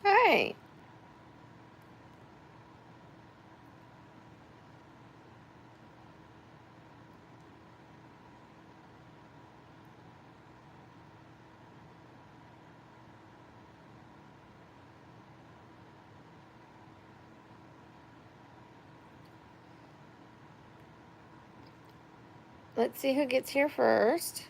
Hi. Let's see who gets here first.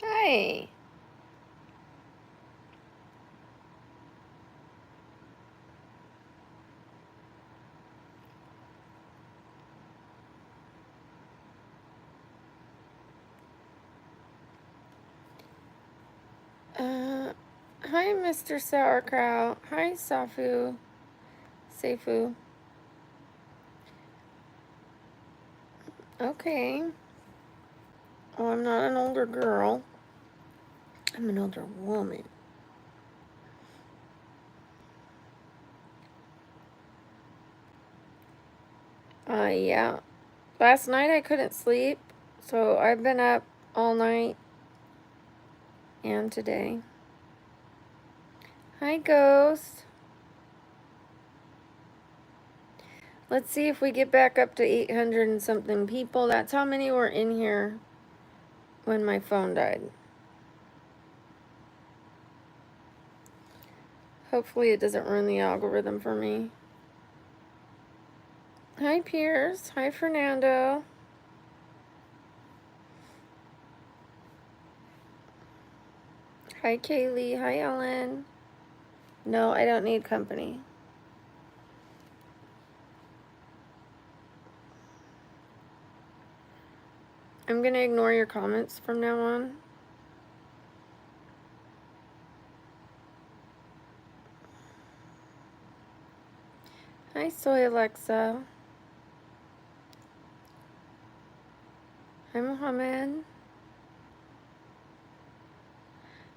Hi. Hi, Mr. Sauerkraut. Hi, Safu. Seifu. Okay. Oh, I'm not an older girl. I'm an older woman. Yeah. Last night I couldn't sleep, so I've been up all night and today. Hi, Ghost. Let's see if we get back up to 800 and something people. That's how many were in here when my phone died. Hopefully it doesn't ruin the algorithm for me. Hi, Piers. Hi, Fernando. Hi, Kaylee. Hi, Ellen. No, I don't need company. I'm going to ignore your comments from now on. Hi, Soy Alexa. Hi, Mohammed.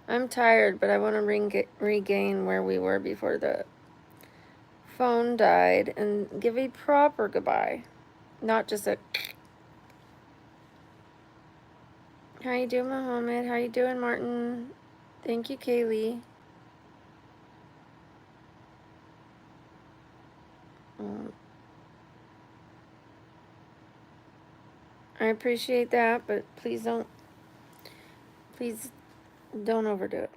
I'm tired, but I want to regain where we were before the phone died and give a proper goodbye. Not just a... How you doing, Mohammed? How you doing, Martin? Thank you, Kaylee. I appreciate that, but please don't overdo it.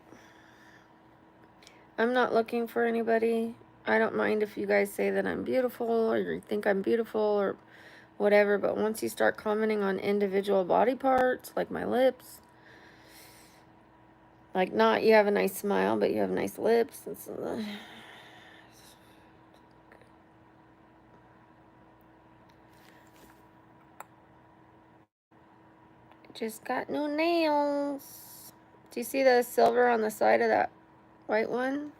I'm not looking for anybody. I don't mind if you guys say that I'm beautiful or you think I'm beautiful or whatever, but once you start commenting on individual body parts, like my lips, like not you have a nice smile, but you have nice lips, just got new nails. Do you see the silver on the side of that white one?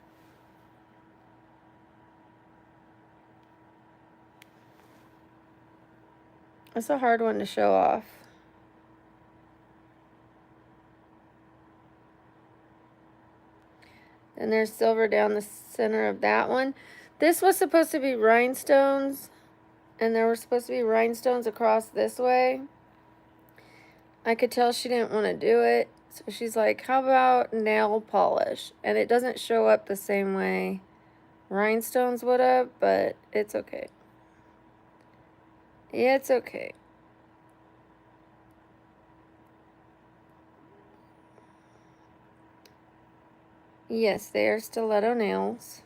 That's a hard one to show off. And there's silver down the center of that one. This was supposed to be rhinestones, and there were supposed to be rhinestones across this way. I could tell she didn't want to do it, so she's like, how about nail polish? And it doesn't show up the same way rhinestones would have, but it's okay. It's okay. Yes, they are stiletto nails.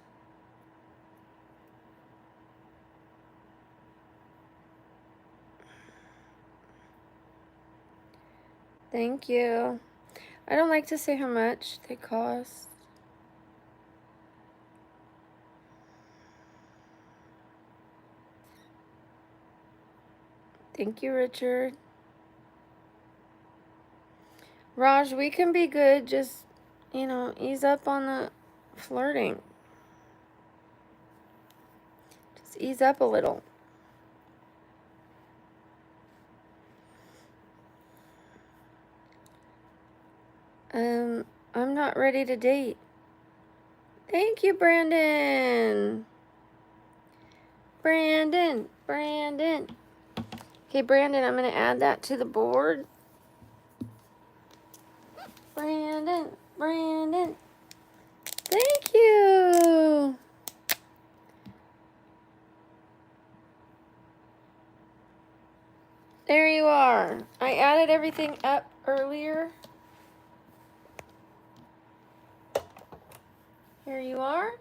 Thank you. I don't like to say how much they cost. Thank you, Richard. Raj, we can be good. Just, ease up on the flirting. Just ease up a little. I'm not ready to date. Thank you, Brandon. Brandon. Okay, Brandon, I'm going to add that to the board. Brandon. Thank you. There you are. I added everything up earlier. Here you are.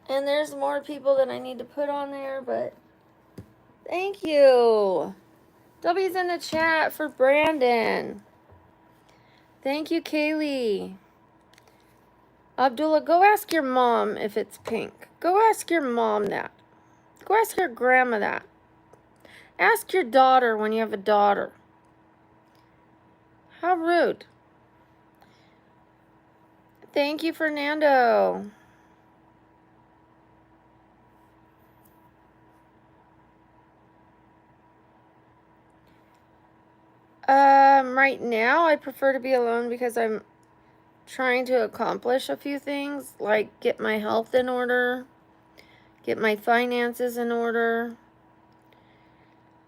And there's more people that I need to put on there, but thank you. W's in the chat for Brandon. Thank you, Kaylee. Abdullah, go ask your mom if it's pink. Go ask your mom that. Go ask your grandma that. Ask your daughter when you have a daughter. How rude. Thank you, Fernando. Right now I prefer to be alone because I'm trying to accomplish a few things, like get my health in order, get my finances in order.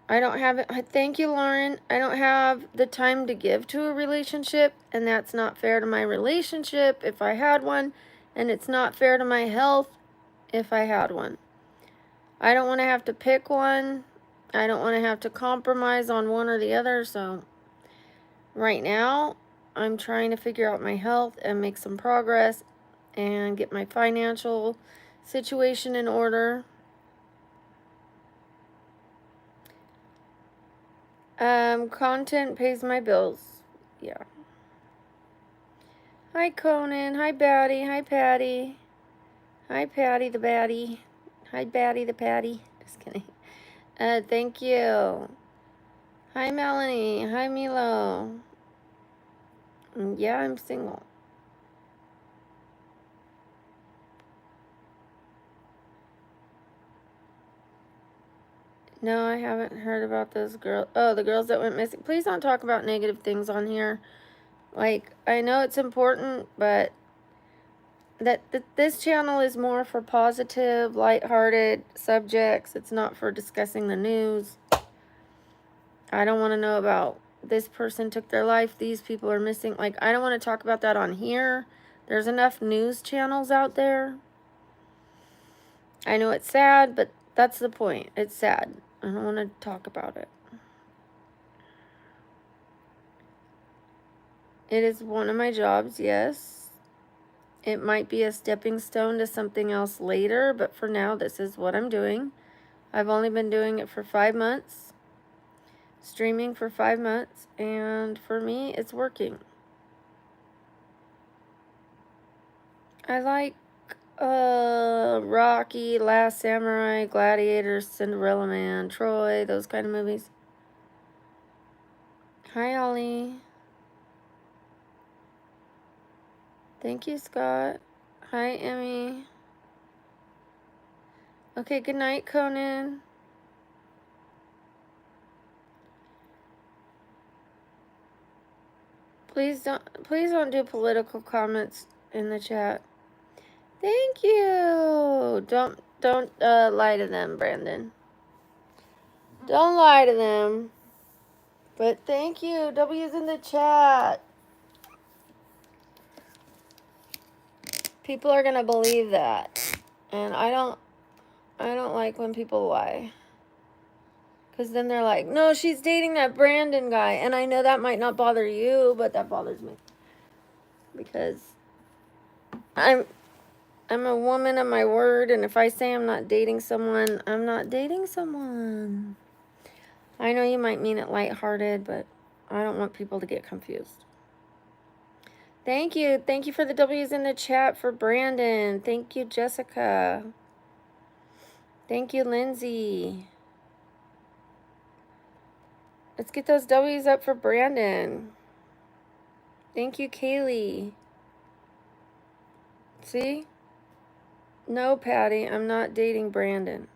I don't have it. Thank you, Lauren. I don't have the time to give to a relationship, and that's not fair to my relationship if I had one, and it's not fair to my health if I had one. I don't want to have to pick one. I don't want to have to compromise on one or the other, so right now I'm trying to figure out my health and make some progress and get my financial situation in order. Content pays my bills. Yeah. Hi, Conan. Hi, Batty. Hi, Patty. Hi, Patty the Batty. Hi, Batty the Patty. Just kidding. Thank you. Hi, Melanie. Hi, Milo. Yeah, I'm single. No, I haven't heard about those girls. Oh, the girls that went missing. Please don't talk about negative things on here. Like, I know it's important, but this channel is more for positive, lighthearted subjects. It's not for discussing the news. I don't want to know about this person took their life, these people are missing. Like, I don't want to talk about that on here. There's enough news channels out there. I know it's sad, but that's the point. It's sad. I don't want to talk about it. It is one of my jobs, yes. It might be a stepping stone to something else later, but for now, this is what I'm doing. I've only been doing it for 5 months, streaming for 5 months, and for me, it's working. I like Rocky, Last Samurai, Gladiator, Cinderella Man, Troy, those kind of movies. Hi, Ollie. Thank you, Scott. Hi, Emmy. Okay, good night, Conan. Please don't do political comments in the chat. Thank you. Don't lie to them, Brandon. Don't lie to them. But thank you. W's in the chat. People are gonna believe that. And I don't like when people lie. Because then they're like, no, she's dating that Brandon guy. And I know that might not bother you, but that bothers me. Because I'm a woman of my word, and if I say I'm not dating someone, I'm not dating someone. I know you might mean it lighthearted, but I don't want people to get confused. Thank you. Thank you for the W's in the chat for Brandon. Thank you, Jessica. Thank you, Lindsay. Let's get those W's up for Brandon. Thank you, Kaylee. See? No, Patty, I'm not dating Brandon.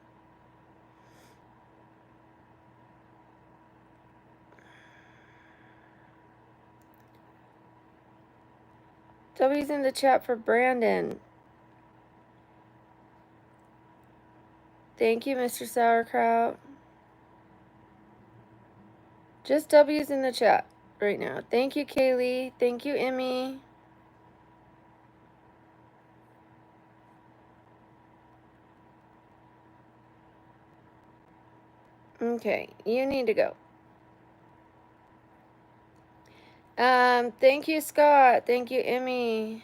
W's in the chat for Brandon. Thank you, Mr. Sauerkraut. Just W's in the chat right now. Thank you, Kaylee. Thank you, Emmy. Okay, you need to go. Thank you, Scott. Thank you, Emmy.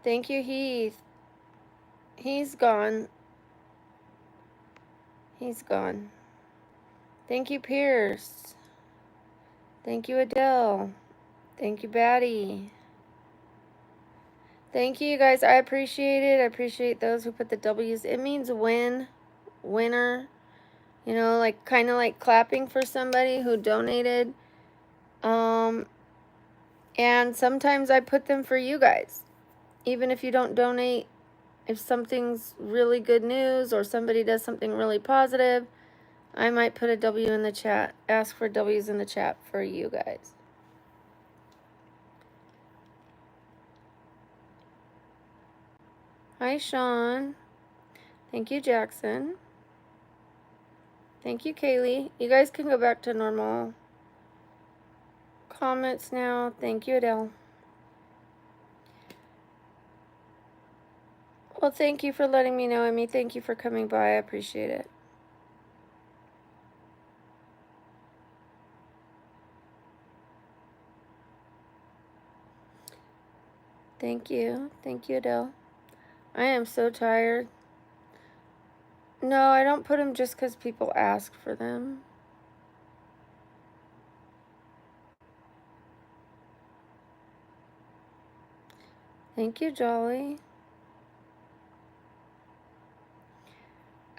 Thank you, Heath. He's gone. He's gone. Thank you, Pierce. Thank you, Adele. Thank you, Batty. Thank you, guys. I appreciate it. I appreciate those who put the W's. It means win, winner. You know, like kind of like clapping for somebody who donated. And sometimes I put them for you guys. Even if you don't donate, if something's really good news or somebody does something really positive, I might put a W in the chat. Ask for W's in the chat for you guys. Hi, Sean. Thank you, Jackson. Thank you, Kaylee. You guys can go back to normal comments now. Thank you, Adele. Well, thank you for letting me know, Emmy. Thank you for coming by. I appreciate it. Thank you. Thank you, Adele. I am so tired. No, I don't put them just because people ask for them. Thank you, Jolly.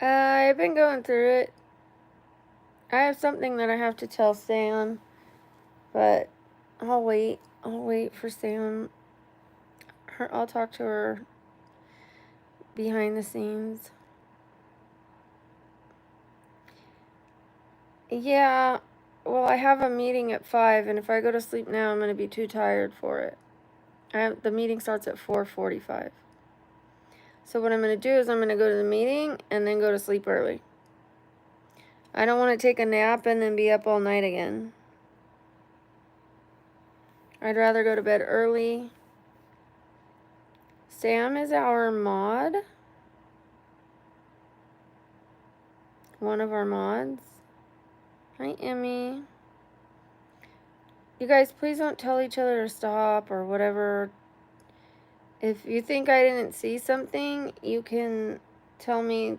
I've been going through it. I have something that I have to tell Sam, but I'll wait. I'll wait for Sam. I'll talk to her behind the scenes. Yeah, well, I have a meeting at 5, and if I go to sleep now, I'm going to be too tired for it. The meeting starts at 4:45. So what I'm going to do is I'm going to go to the meeting and then go to sleep early. I don't want to take a nap and then be up all night again. I'd rather go to bed early. Sam is our mod. One of our mods. Hi, Emmy. You guys, please don't tell each other to stop or whatever. If you think I didn't see something, you can tell me,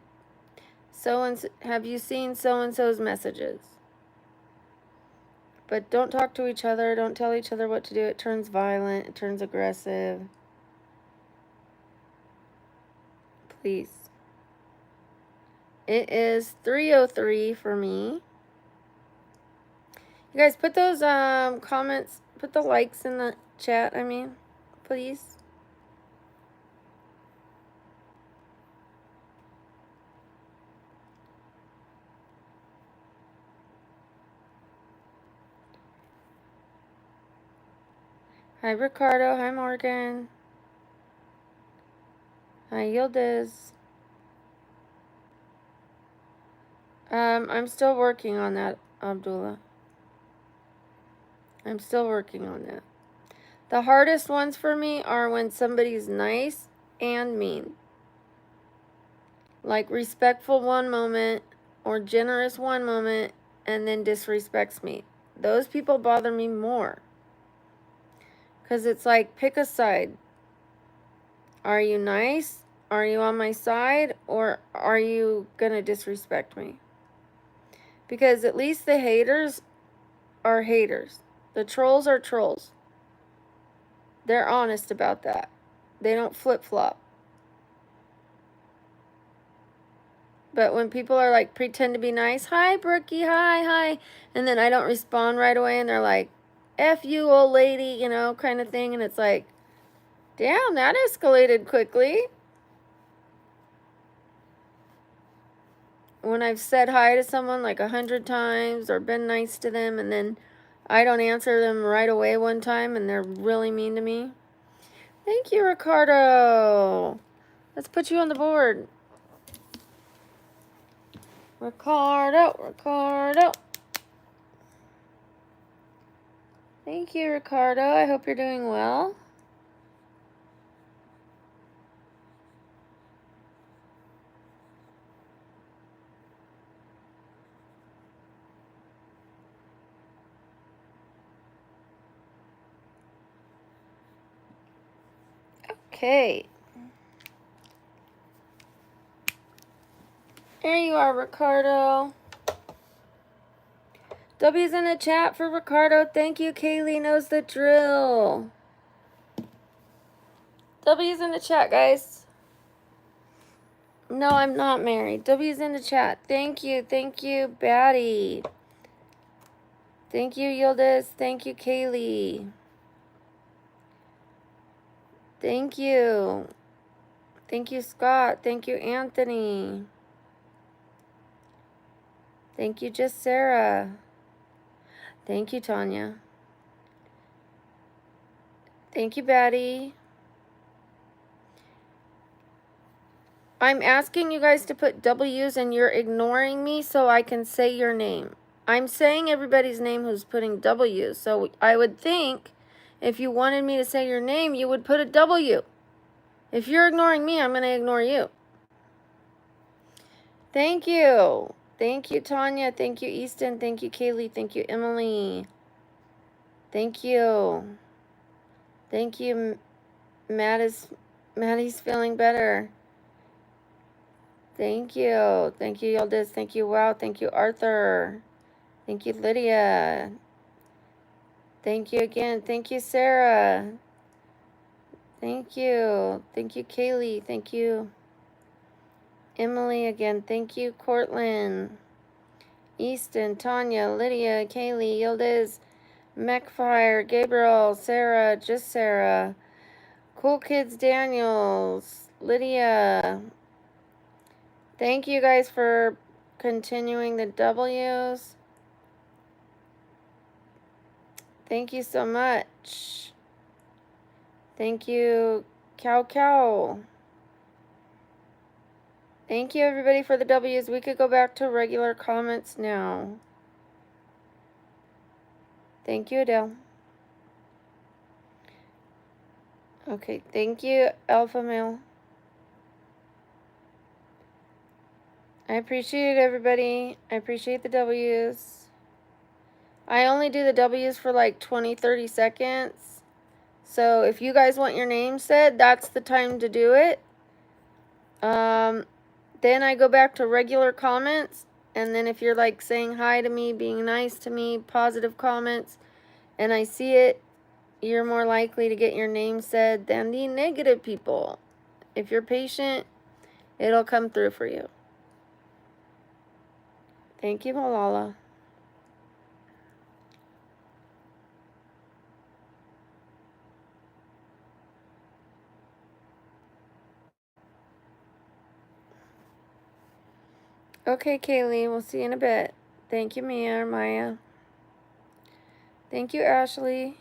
have you seen so-and-so's messages? But don't talk to each other. Don't tell each other what to do. It turns violent. It turns aggressive. Please. It is 3:03 for me. You guys, put those comments, put the likes in the chat, please. Hi, Ricardo. Hi, Morgan. Hi, Yildiz. I'm still working on that, Abdullah. I'm still working on that. The hardest ones for me are when somebody's nice and mean. Like respectful one moment or generous one moment and then disrespects me. Those people bother me more. Because it's like, pick a side. Are you nice? Are you on my side? Or are you going to disrespect me? Because at least the haters are haters. The trolls are trolls. They're honest about that. They don't flip-flop. But when people are like, pretend to be nice, hi, Brookie, hi, and then I don't respond right away, and they're like, F you, old lady, you know, kind of thing, and it's like, damn, that escalated quickly. When I've said hi to someone like 100 times or been nice to them, and then I don't answer them right away one time, and they're really mean to me. Thank you, Ricardo. Let's put you on the board. Ricardo. Thank you, Ricardo. I hope you're doing well. Okay. There you are, Ricardo. W's in the chat for Ricardo. Thank you, Kaylee knows the drill. W's in the chat, guys. No, I'm not married. W's in the chat. Thank you, Batty. Thank you, Yildiz. Thank you, Kaylee. Thank you. Thank you, Scott. Thank you, Anthony. Thank you, just Sarah. Thank you, Tanya. Thank you, Batty. I'm asking you guys to put W's and you're ignoring me so I can say your name. I'm saying everybody's name who's putting W's. So I would think if you wanted me to say your name, you would put a W. If you're ignoring me, I'm going to ignore you. Thank you. Thank you, Tanya. Thank you, Easton. Thank you, Kaylee. Thank you, Emily. Thank you. Thank you, Maddie's feeling better. Thank you. Thank you, Yildiz. Thank you, Wow. Thank you, Arthur. Thank you, Lydia. Thank you again. Thank you, Sarah. Thank you. Thank you, Kaylee. Thank you, Emily again. Thank you, Cortland. Easton, Tanya, Lydia, Kaylee, Yildiz, McFire, Gabriel, Sarah, just Sarah. Cool Kids Daniels, Lydia. Thank you guys for continuing the W's. Thank you so much. Thank you, Cow. Thank you, everybody, for the W's. We could go back to regular comments now. Thank you, Adele. Okay, thank you, Alpha Male. I appreciate it, everybody. I appreciate the W's. I only do the W's for like 20-30 seconds. So if you guys want your name said, that's the time to do it. Then I go back to regular comments. And then if you're like saying hi to me, being nice to me, positive comments, and I see it, you're more likely to get your name said than the negative people. If you're patient, it'll come through for you. Thank you, Malala. Okay, Kaylee, we'll see you in a bit. Thank you, Maya. Thank you, Ashley.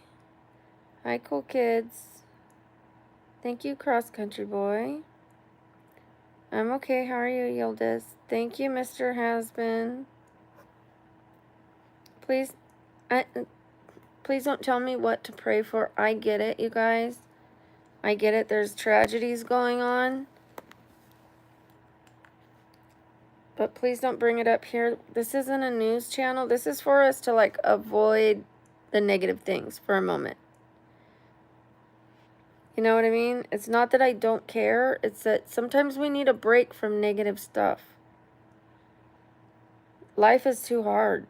Hi, Cool Kids. Thank you, Cross Country Boy. I'm okay. How are you, Yildiz? Thank you, Mr. Hasbin. Please don't tell me what to pray for. I get it, you guys. I get it. There's tragedies going on. But please don't bring it up here. This isn't a news channel. This is for us to like avoid the negative things for a moment. You know what I mean? It's not that I don't care. It's that sometimes we need a break from negative stuff. Life is too hard.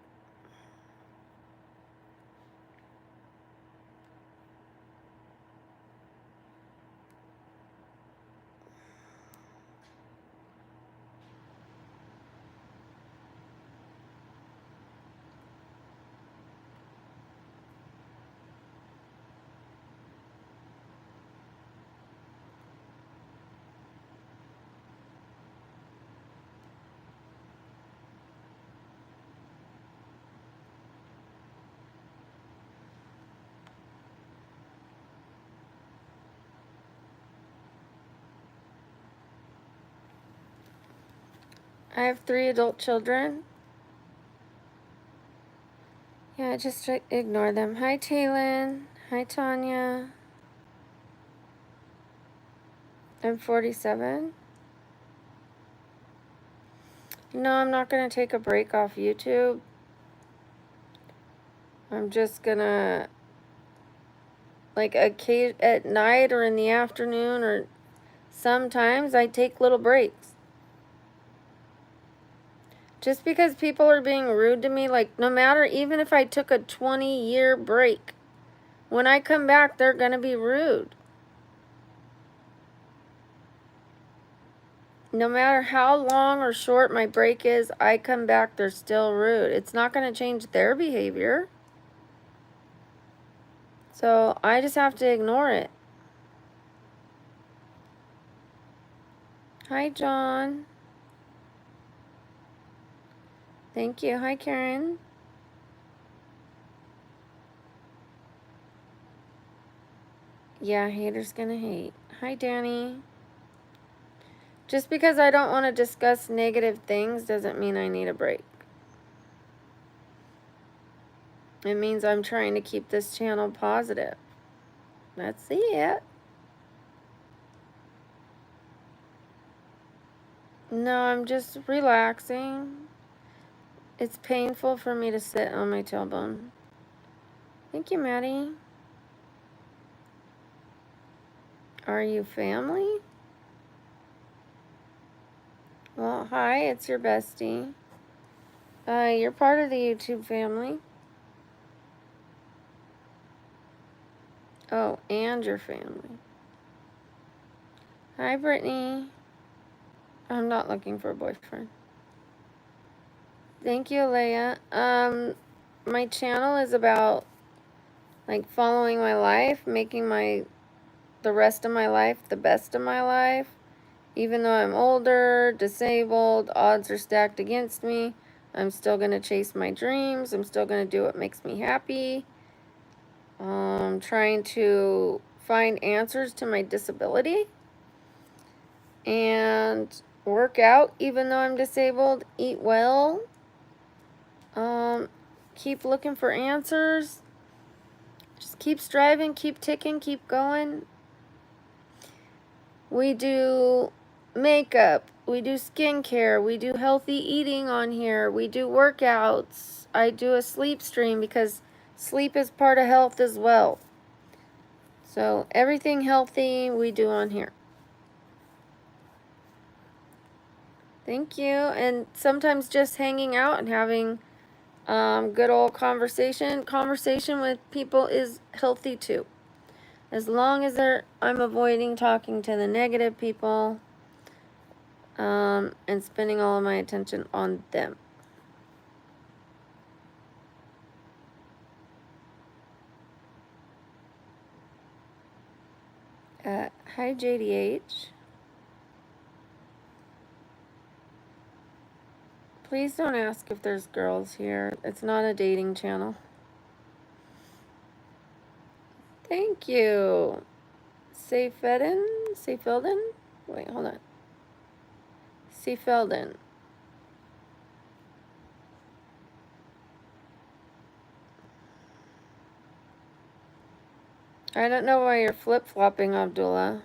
I have 3 adult children. Yeah, just ignore them. Hi, Taylin. Hi, Tanya. I'm 47. No, I'm not going to take a break off YouTube. I'm just going to, like, at night or in the afternoon, or sometimes I take little breaks. Just because people are being rude to me, like, no matter, even if I took a 20-year break, when I come back, they're going to be rude. No matter how long or short my break is, I come back, they're still rude. It's not going to change their behavior. So I just have to ignore it. Hi, John. Thank you. Hi, Karen. Yeah, haters gonna hate. Hi, Danny. Just because I don't want to discuss negative things doesn't mean I need a break. It means I'm trying to keep this channel positive. That's it. No, I'm just relaxing. It's painful for me to sit on my tailbone. Thank you, Maddie. Are you family? Well, hi, it's your bestie. You're part of the YouTube family. Oh, and your family. Hi, Brittany. I'm not looking for a boyfriend. Thank you, Leia. My channel is about, like, following my life, making the rest of my life the best of my life. Even though I'm older, disabled, odds are stacked against me, I'm still going to chase my dreams. I'm still going to do what makes me happy. Trying to find answers to my disability. And work out even though I'm disabled. Eat well. Keep looking for answers. Just keep striving, keep ticking, keep going. We do makeup, we do skincare, we do healthy eating on here, we do workouts. I do a sleep stream because sleep is part of health as well. So everything healthy we do on here. Thank you. And sometimes just hanging out and having good old conversation. Conversation with people is healthy too. As long as I'm avoiding talking to the negative people and spending all of my attention on them. Hi, JDH. Please don't ask if there's girls here. It's not a dating channel. Thank you. Seyfelden? Wait, hold on. Seyfelden. I don't know why you're flip-flopping, Abdullah.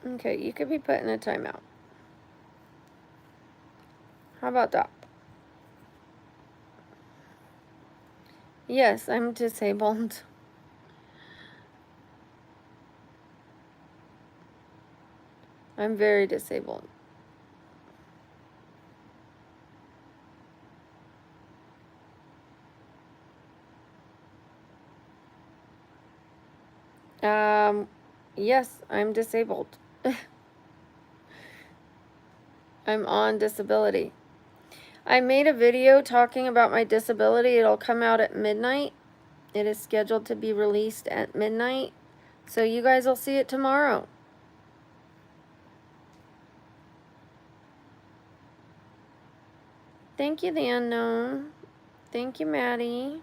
Okay, you could be put in a timeout. How about that? Yes, I'm disabled. I'm very disabled. Yes, I'm disabled. I'm on disability. I made a video talking about my disability. It'll come out at midnight. It is scheduled to be released at midnight. So you guys will see it tomorrow. Thank you, the unknown. Thank you, Maddie.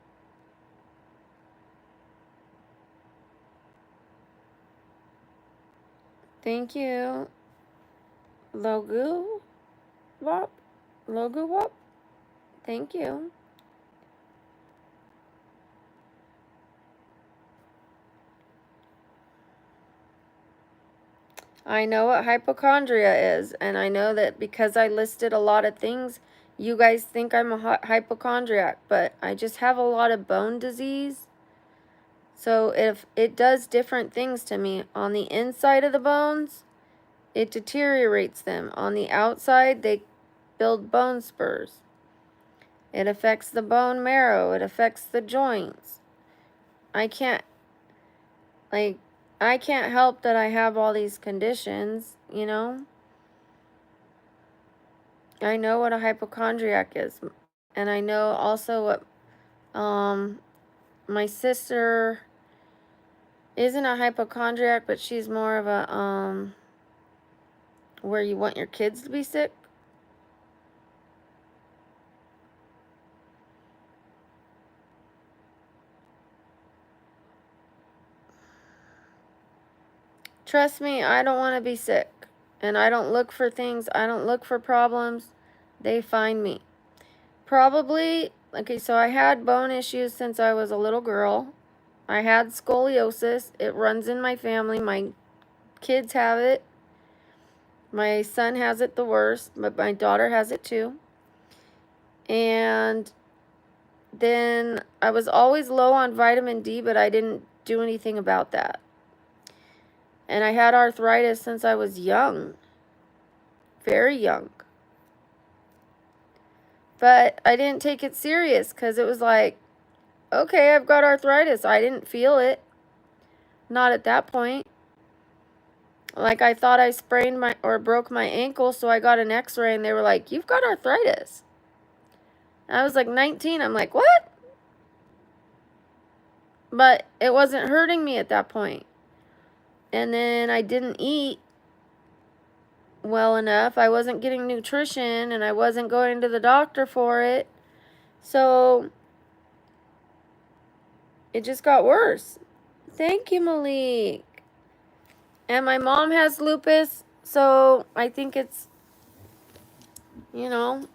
Thank you. Logu Wop. Logu Wop. Thank you. I know what hypochondria is, and I know that because I listed a lot of things, you guys think I'm a hypochondriac, but I just have a lot of bone disease. So if it does different things to me on the inside of the bones, it deteriorates them. On the outside, they build bone spurs. It affects the bone marrow. It affects the joints. I can't help that I have all these conditions, you know? I know what a hypochondriac is. And I know also what my sister isn't a hypochondriac, but she's more of a where you want your kids to be sick. Trust me, I don't want to be sick. And I don't look for things. I don't look for problems. They find me. Probably, okay, so I had bone issues since I was a little girl. I had scoliosis. It runs in my family. My kids have it. My son has it the worst, but my daughter has it too. And then I was always low on vitamin D, but I didn't do anything about that. And I had arthritis since I was young. Very young. But I didn't take it serious because it was like, okay, I've got arthritis. I didn't feel it. Not at that point. Like I thought I sprained my or broke my ankle, so I got an x-ray and they were like, you've got arthritis. I was like 19. I'm like, what? But it wasn't hurting me at that point. And then I didn't eat well enough. I wasn't getting nutrition and I wasn't going to the doctor for it. So it just got worse. Thank you, Malik. And my mom has lupus, so I think it's, you know,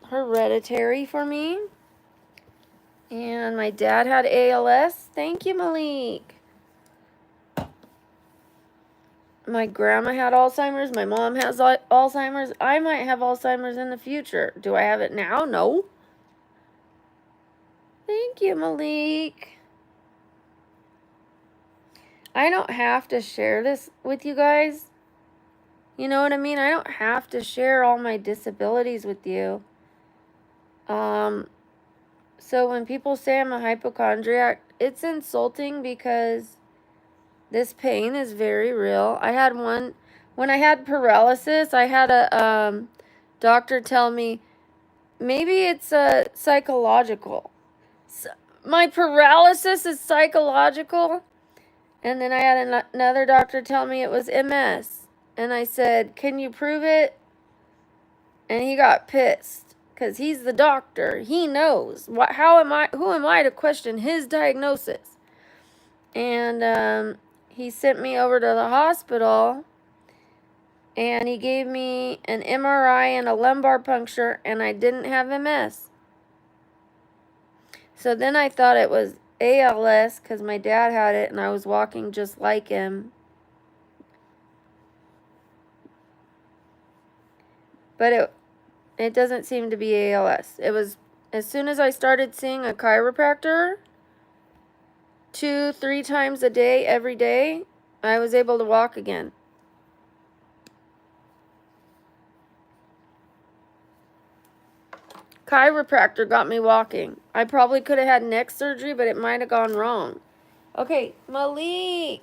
hereditary for me. And my dad had ALS. Thank you, Malik. My grandma had Alzheimer's. My mom has Alzheimer's. I might have Alzheimer's in the future. Do I have it now? No. Thank you, Malik. I don't have to share this with you guys. You know what I mean? I don't have to share all my disabilities with you. So when people say I'm a hypochondriac, it's insulting because this pain is very real. I had one, when I had paralysis, I had a doctor tell me, maybe it's psychological. So, my paralysis is psychological? And then I had another doctor tell me it was MS. And I said, can you prove it? And he got pissed because he's the doctor. He knows. Who am I to question his diagnosis? And he sent me over to the hospital and he gave me an MRI and a lumbar puncture and I didn't have MS. So then I thought it was ALS because my dad had it and I was walking just like him. But it doesn't seem to be ALS. It was as soon as I started seeing a chiropractor 2-3 times a day, every day, I was able to walk again. Chiropractor got me walking. I probably could have had neck surgery, but it might have gone wrong. Okay, Malik.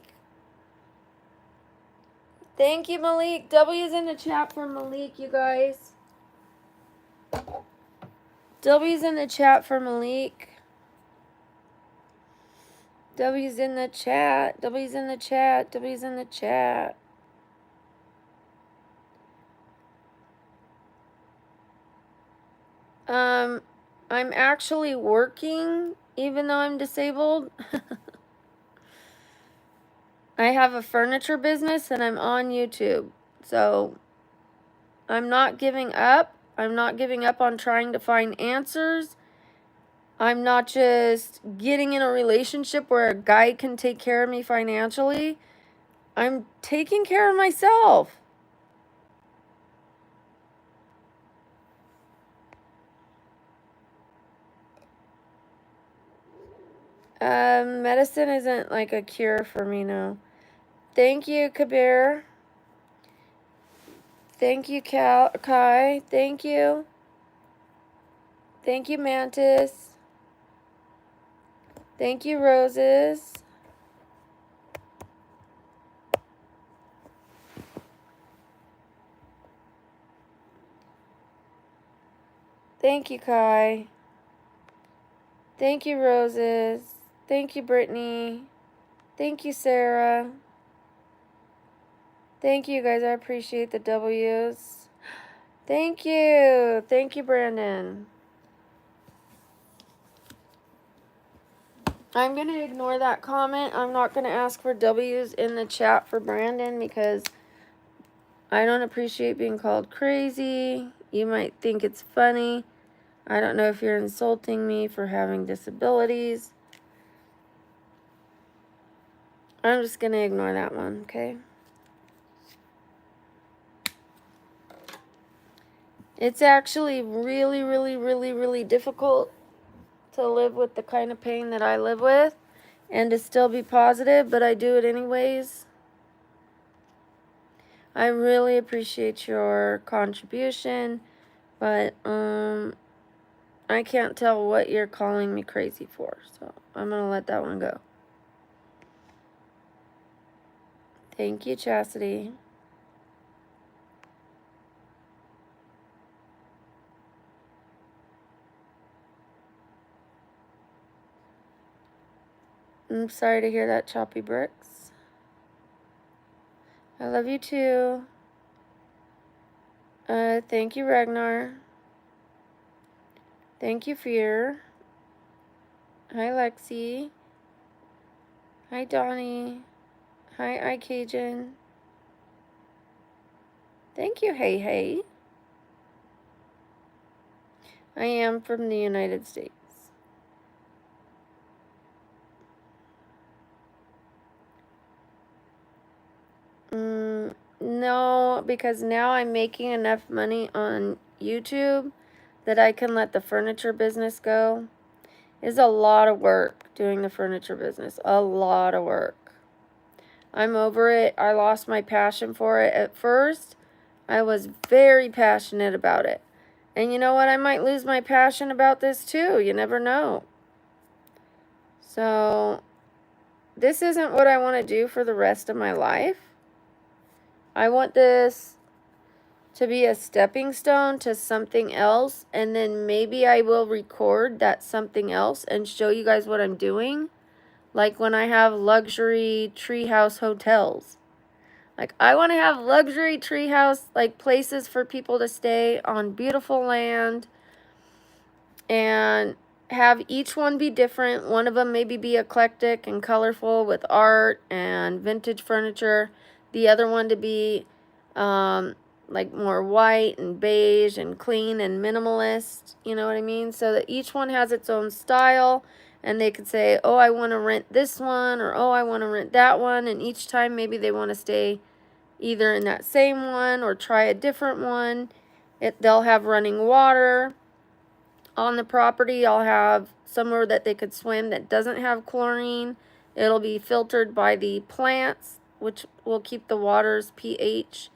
Thank you, Malik. W's in the chat for Malik, you guys. W's in the chat for Malik. W's in the chat. W's in the chat. W's in the chat. I'm actually working, even though I'm disabled. I have a furniture business and I'm on YouTube. So I'm not giving up. I'm not giving up on trying to find answers. I'm not just getting in a relationship where a guy can take care of me financially. I'm taking care of myself. Medicine isn't like a cure for me now. Thank you, Kabir. Thank you, Kai. Thank you. Thank you, Mantis. Thank you, Roses. Thank you, Kai. Thank you, Roses. Thank you, Brittany. Thank you, Sarah. Thank you, guys. I appreciate the W's. Thank you. Thank you, Brandon. I'm going to ignore that comment. I'm not going to ask for W's in the chat for Brandon because I don't appreciate being called crazy. You might think it's funny. I don't know if you're insulting me for having disabilities. I'm just going to ignore that one, okay? It's actually really, really, really, really difficult to live with the kind of pain that I live with and to still be positive, but I do it anyways. I really appreciate your contribution, but I can't tell what you're calling me crazy for, so I'm gonna let that one go. Thank you, Chastity. I'm sorry to hear that, Choppy Bricks. I love you too. Thank you, Ragnar. Thank you, Fear. Hi, Lexi. Hi, Donnie. Hi, iCajun. Thank you, Hey Hey. I am from the United States. No, because now I'm making enough money on YouTube that I can let the furniture business go. It's a lot of work doing the furniture business. A lot of work. I'm over it. I lost my passion for it at first. I was very passionate about it. And you know what? I might lose my passion about this too. You never know. So, this isn't what I want to do for the rest of my life. I want this to be a stepping stone to something else, and then maybe I will record that something else and show you guys what I'm doing. Like when I have luxury treehouse hotels. Like I want to have luxury treehouse like places for people to stay on beautiful land and have each one be different. One of them maybe be eclectic and colorful with art and vintage furniture. The other one to be like more white and beige and clean and minimalist. You know what I mean? So that each one has its own style. And they could say, oh, I want to rent this one, or oh, I want to rent that one. And each time maybe they want to stay either in that same one or try a different one. They'll have running water on the property. I'll have somewhere that they could swim that doesn't have chlorine. It'll be filtered by the plants, which will keep the water's pH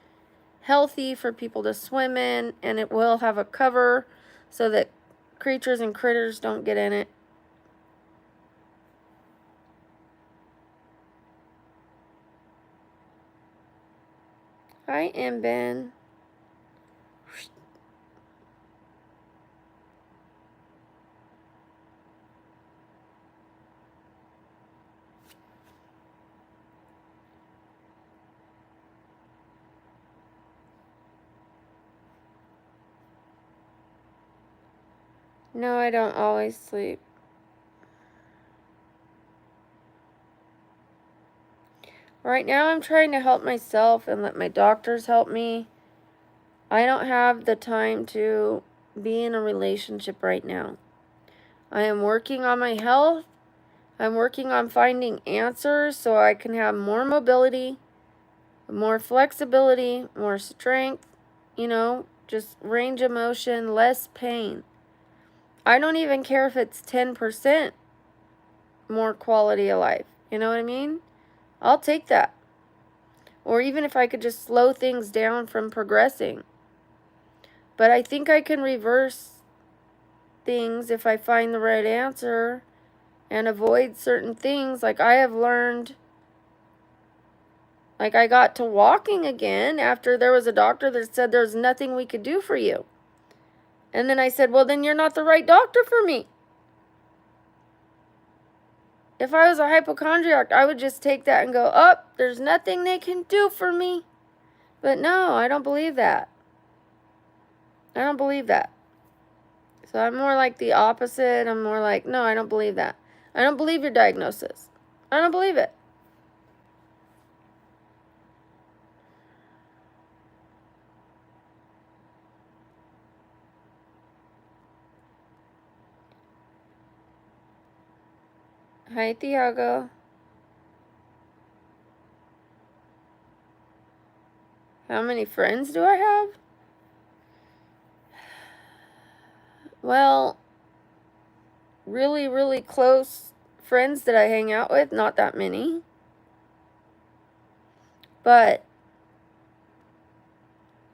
healthy for people to swim in, and it will have a cover so that creatures and critters don't get in it. Hi, Mbin. No, I don't always sleep. Right now I'm trying to help myself and let my doctors help me. I don't have the time to be in a relationship right now. I am working on my health. I'm working on finding answers so I can have more mobility, more flexibility, more strength, just range of motion, less pain. I don't even care if it's 10% more quality of life. You know what I mean? I'll take that. Or even if I could just slow things down from progressing. But I think I can reverse things if I find the right answer and avoid certain things. Like I have learned, like I got to walking again after there was a doctor that said there's nothing we could do for you. And then I said, well, then you're not the right doctor for me. If I was a hypochondriac, I would just take that and go, oh, there's nothing they can do for me. But no, I don't believe that. I don't believe that. So I'm more like the opposite. I'm more like, no, I don't believe that. I don't believe your diagnosis. I don't believe it. Hi, Thiago. How many friends do I have? Well, really, really close friends that I hang out with, not that many. But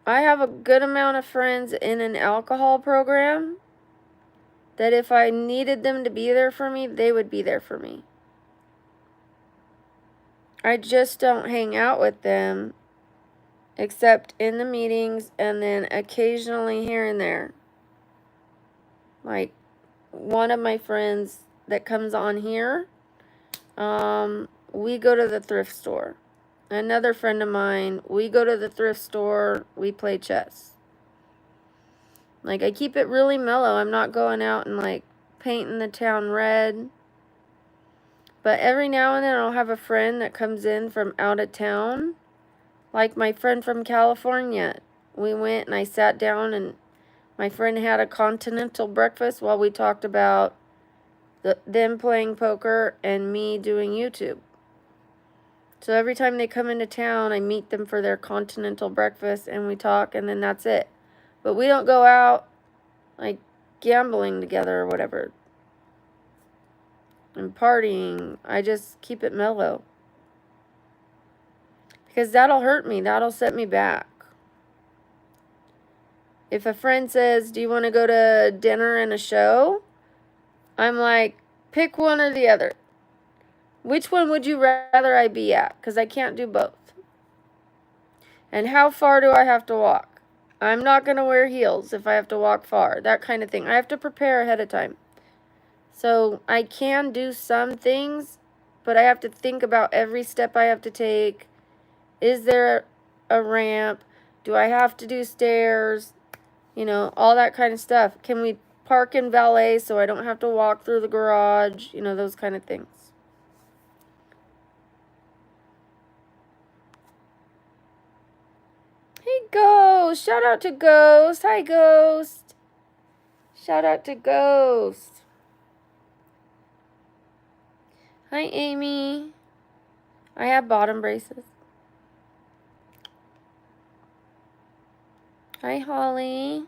I have a good amount of friends in an alcohol program that if I needed them to be there for me, they would be there for me. I just don't hang out with them except in the meetings and then occasionally here and there. Like one of my friends that comes on here, we go to the thrift store. Another friend of mine, we go to the thrift store, we play chess. Like I keep it really mellow. I'm not going out and like painting the town red. But every now and then I'll have a friend that comes in from out of town. Like my friend from California. We went and I sat down and my friend had a continental breakfast while we talked about them playing poker and me doing YouTube. So every time they come into town, I meet them for their continental breakfast and we talk and then that's it. But we don't go out like gambling together or whatever. And partying. I just keep it mellow. Because that'll hurt me. That'll set me back. If a friend says, do you want to go to dinner and a show? I'm like, pick one or the other. Which one would you rather I be at? Because I can't do both. And how far do I have to walk? I'm not going to wear heels if I have to walk far. That kind of thing. I have to prepare ahead of time. So I can do some things, but I have to think about every step I have to take. Is there a ramp? Do I have to do stairs? All that kind of stuff. Can we park in valet so I don't have to walk through the garage? Those kind of things. Hey, Ghost. Shout out to Ghost. Hi, Ghost. Shout out to Ghost. Hi, Amy. I have bottom braces. Hi, Holly.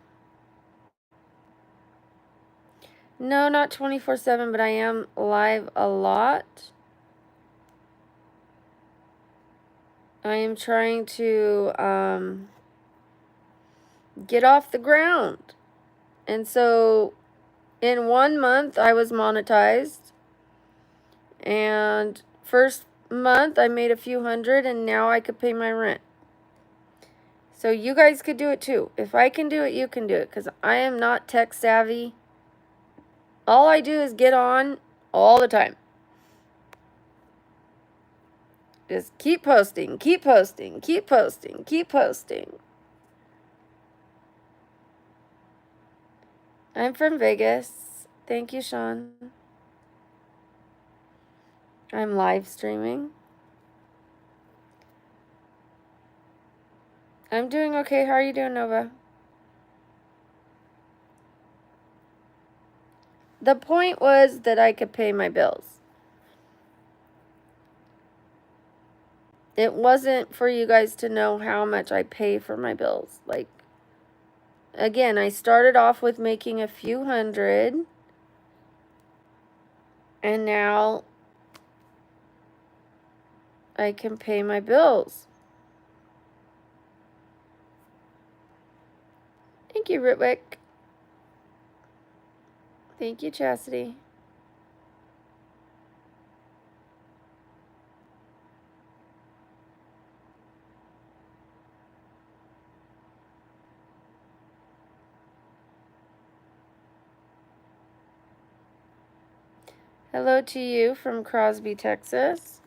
No, not 24/7, but I am live a lot. I am trying to get off the ground. And so in 1 month, I was monetized. And first month, I made a few hundred, and now I could pay my rent. So you guys could do it too. If I can do it, you can do it. Because I am not tech savvy. All I do is get on all the time. Just keep posting, keep posting, keep posting, keep posting. I'm from Vegas. Thank you, Sean. I'm live streaming. I'm doing okay. How are you doing, Nova? The point was that I could pay my bills. It wasn't for you guys to know how much I pay for my bills. Like, again, I started off with making a few hundred, and now I can pay my bills. Thank you, Ritwick. Thank you, Chastity. Hello to you from Crosby, Texas.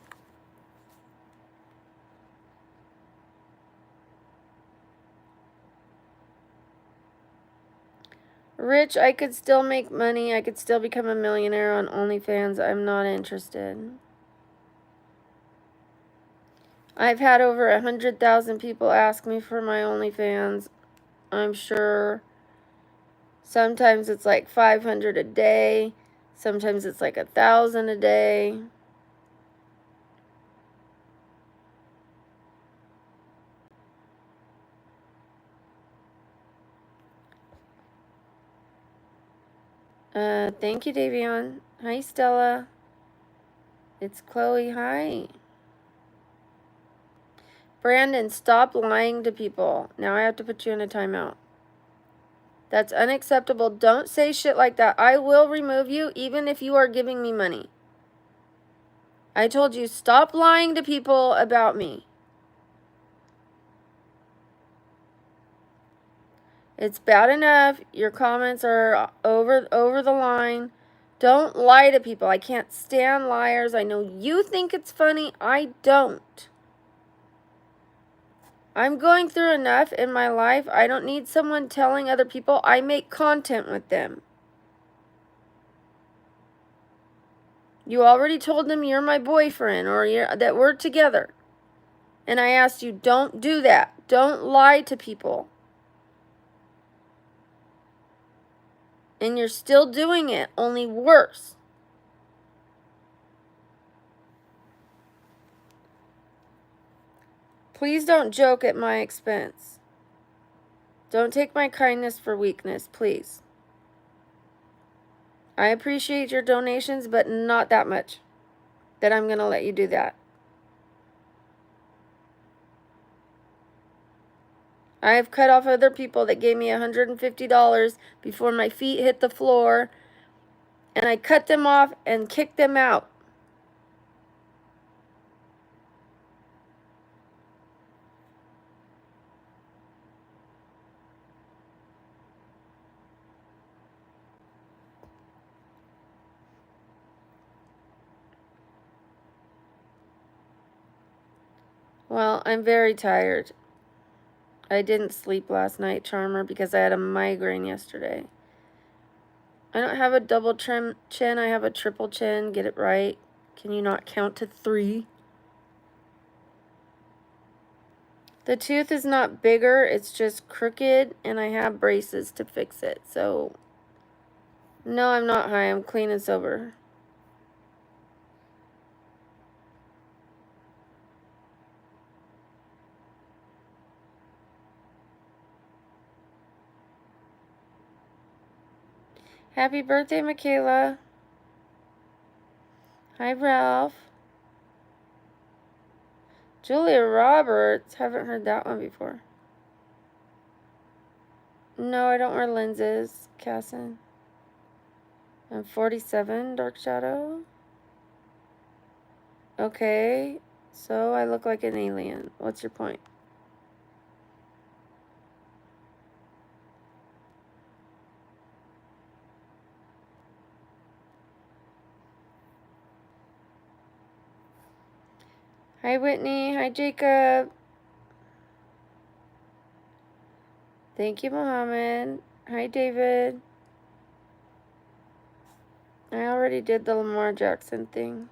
Rich, I could still make money. I could still become a millionaire on OnlyFans. I'm not interested. I've had over 100,000 people ask me for my OnlyFans. I'm sure sometimes it's like 500 a day. Sometimes it's like 1,000 a day. Thank you, Davion. Hi, Stella. It's Chloe. Hi. Brandon, stop lying to people. Now I have to put you in a timeout. That's unacceptable. Don't say shit like that. I will remove you even if you are giving me money. I told you, stop lying to people about me. It's bad enough. Your comments are over the line. Don't lie to people. I can't stand liars. I know you think it's funny. I don't. I'm going through enough in my life. I don't need someone telling other people. I make content with them. You already told them you're my boyfriend or that we're together. And I asked you, don't do that. Don't lie to people. And you're still doing it, only worse. Please don't joke at my expense. Don't take my kindness for weakness, please. I appreciate your donations, but not that much that I'm going to let you do that. I have cut off other people that gave me $150 before my feet hit the floor, and I cut them off and kicked them out. Well, I'm very tired. I didn't sleep last night, Charmer, because I had a migraine yesterday. I don't have a double chin, I have a triple chin. Get it right. Can you not count to 3? The tooth is not bigger, it's just crooked, and I have braces to fix it. So, no, I'm not high. I'm clean and sober. Happy birthday, Michaela. Hi, Ralph. Julia Roberts. Haven't heard that one before. No, I don't wear lenses, Casson. I'm 47, Dark Shadow. Okay, so I look like an alien. What's your point? Hi, Whitney. Hi, Jacob. Thank you, Mohammed. Hi, David. I already did the Lamar Jackson thing.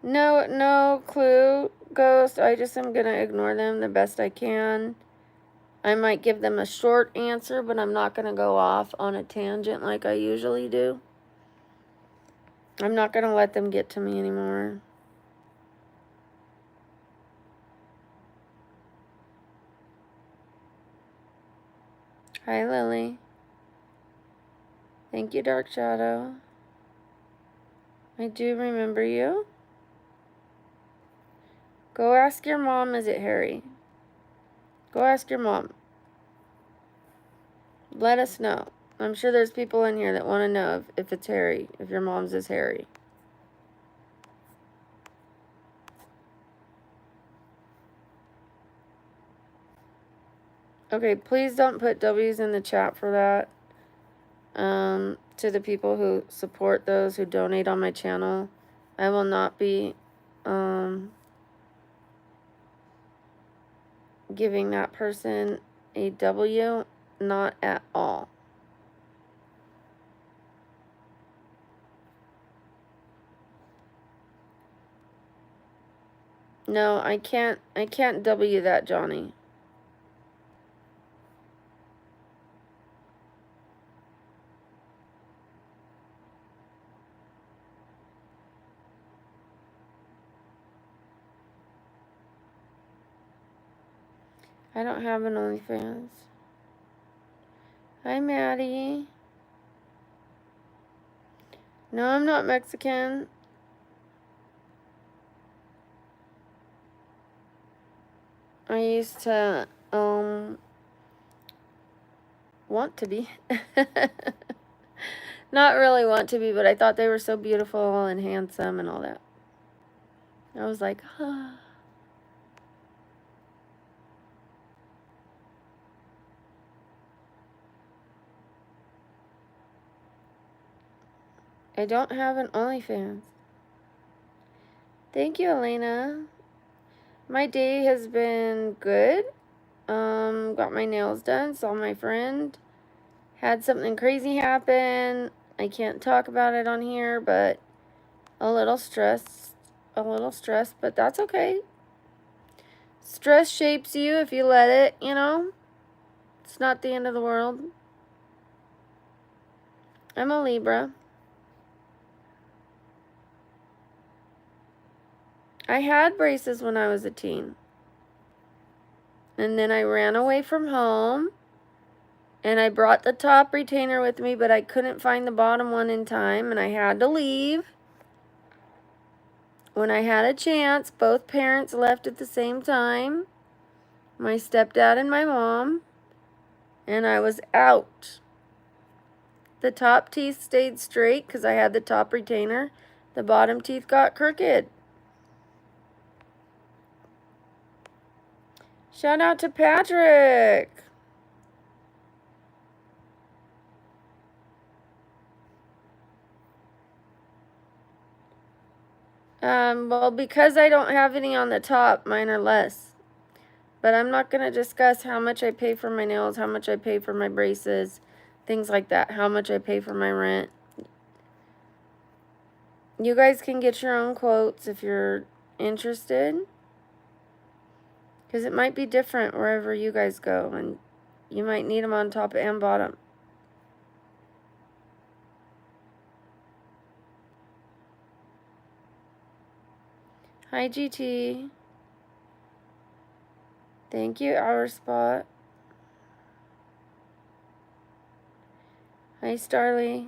No clue, Ghost. I just am gonna ignore them the best I can. I might give them a short answer, but I'm not gonna go off on a tangent like I usually do. I'm not gonna let them get to me anymore. Hi, Lily. Thank you, Dark Shadow. I do remember you. Go ask your mom, is it Harry? Go ask your mom. Let us know. I'm sure there's people in here that want to know if it's Harry, if your mom's is Harry. Okay, please don't put W's in the chat for that. To the people who support those who donate on my channel, I will not be giving that person a W, not at all. No, I can't W that, Johnny. I don't have an OnlyFans. Hi, Maddie. No, I'm not Mexican. I used to, want to be. Not really want to be, but I thought they were so beautiful and handsome and all that. I was like, ah. I don't have an OnlyFans. Thank you, Elena. My day has been good. Got my nails done, saw my friend. Had something crazy happen. I can't talk about it on here, but a little stressed, but that's okay. Stress shapes you if you let it, you know? It's not the end of the world. I'm a Libra. I had braces when I was a teen. And then I ran away from home. And I brought the top retainer with me, but I couldn't find the bottom one in time, and I had to leave. When I had a chance, both parents left at the same time. My stepdad and my mom. And I was out. The top teeth stayed straight because I had the top retainer. The bottom teeth got crooked. Shout out to Patrick. Well, because I don't have any on the top, mine are less. But I'm not going to discuss how much I pay for my nails, how much I pay for my braces, things like that, how much I pay for my rent. You guys can get your own quotes if you're interested. Because it might be different wherever you guys go, and you might need them on top and bottom. Hi, GT. Thank you, Our Spot. Hi, Starly.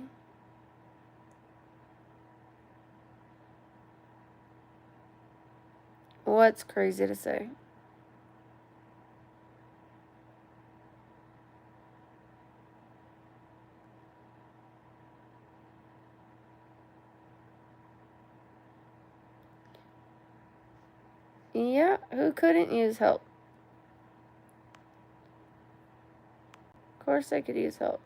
What's crazy to say? Yeah, who couldn't use help? Of course I could use help.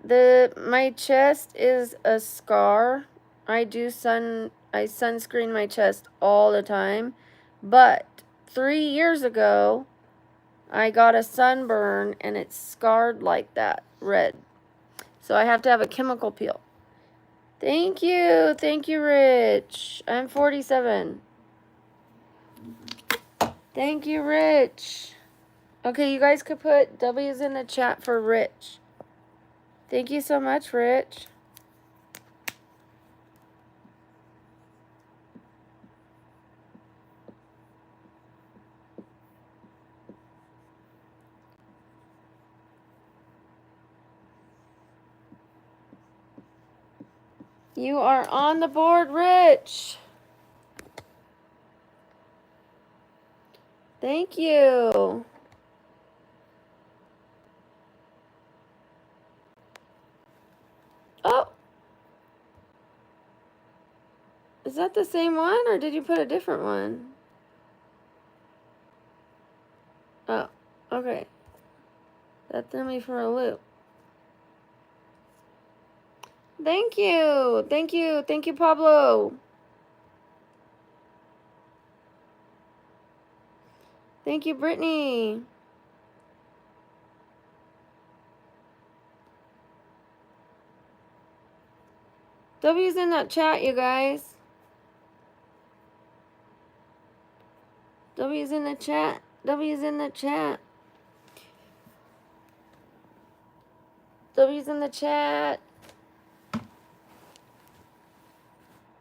My chest is a scar. I sunscreen my chest all the time. But 3 years ago, I got a sunburn and it's scarred like that, red. So I have to have a chemical peel. Thank you. Thank you, Rich. I'm 47. Thank you, Rich. Okay, you guys could put W's in the chat for Rich. Thank you so much, Rich. You are on the board, Rich. Thank you. Oh. Is that the same one, or did you put a different one? Oh, okay. That threw me for a loop. Thank you. Thank you. Thank you, Pablo. Thank you, Brittany. W's in that chat, you guys. W's in the chat. W's in the chat. W's in the chat.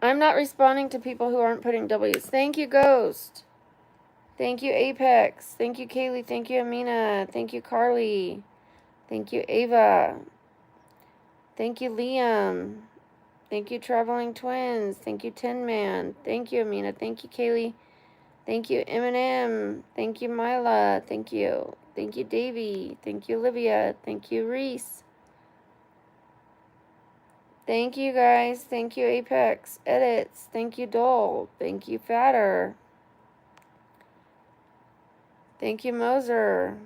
I'm not responding to people who aren't putting W's. Thank you, Ghost. Thank you, Apex. Thank you, Kaylee. Thank you, Amina. Thank you, Carly. Thank you, Ava. Thank you, Liam. Thank you, Traveling Twins. Thank you, Tin Man. Thank you, Amina. Thank you, Kaylee. Thank you, Eminem. Thank you, Mila. Thank you. Thank you, Davey. Thank you, Olivia. Thank you, Reese. Thank you, guys. Thank you, Apex Edits. Thank you, Dole. Thank you, Fatter. Thank you, Moser.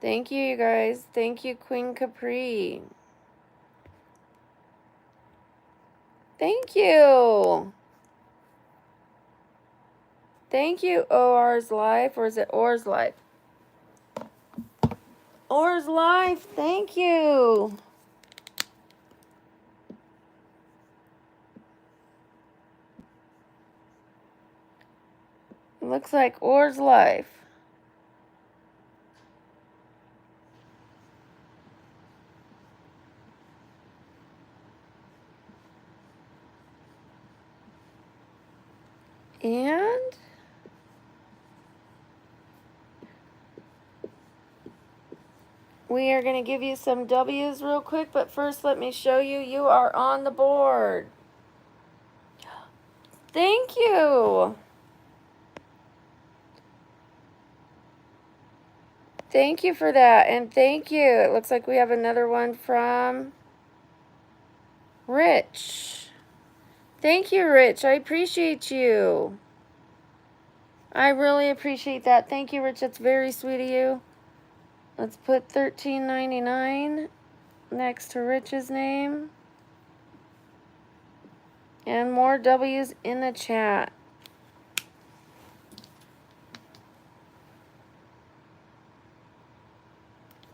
Thank you, you guys. Thank you, Queen Capri. Thank you. Thank you, OR's Life. Or is it OR's Life? OR's Life. Thank you. It looks like Or's Life. And we are going to give you some W's real quick, but first let me show you. You are on the board. Thank you. Thank you for that, and thank you. It looks like we have another one from Rich. Thank you, Rich. I appreciate you. I really appreciate that. Thank you, Rich. That's very sweet of you. Let's put $13.99 next to Rich's name. And more W's in the chat.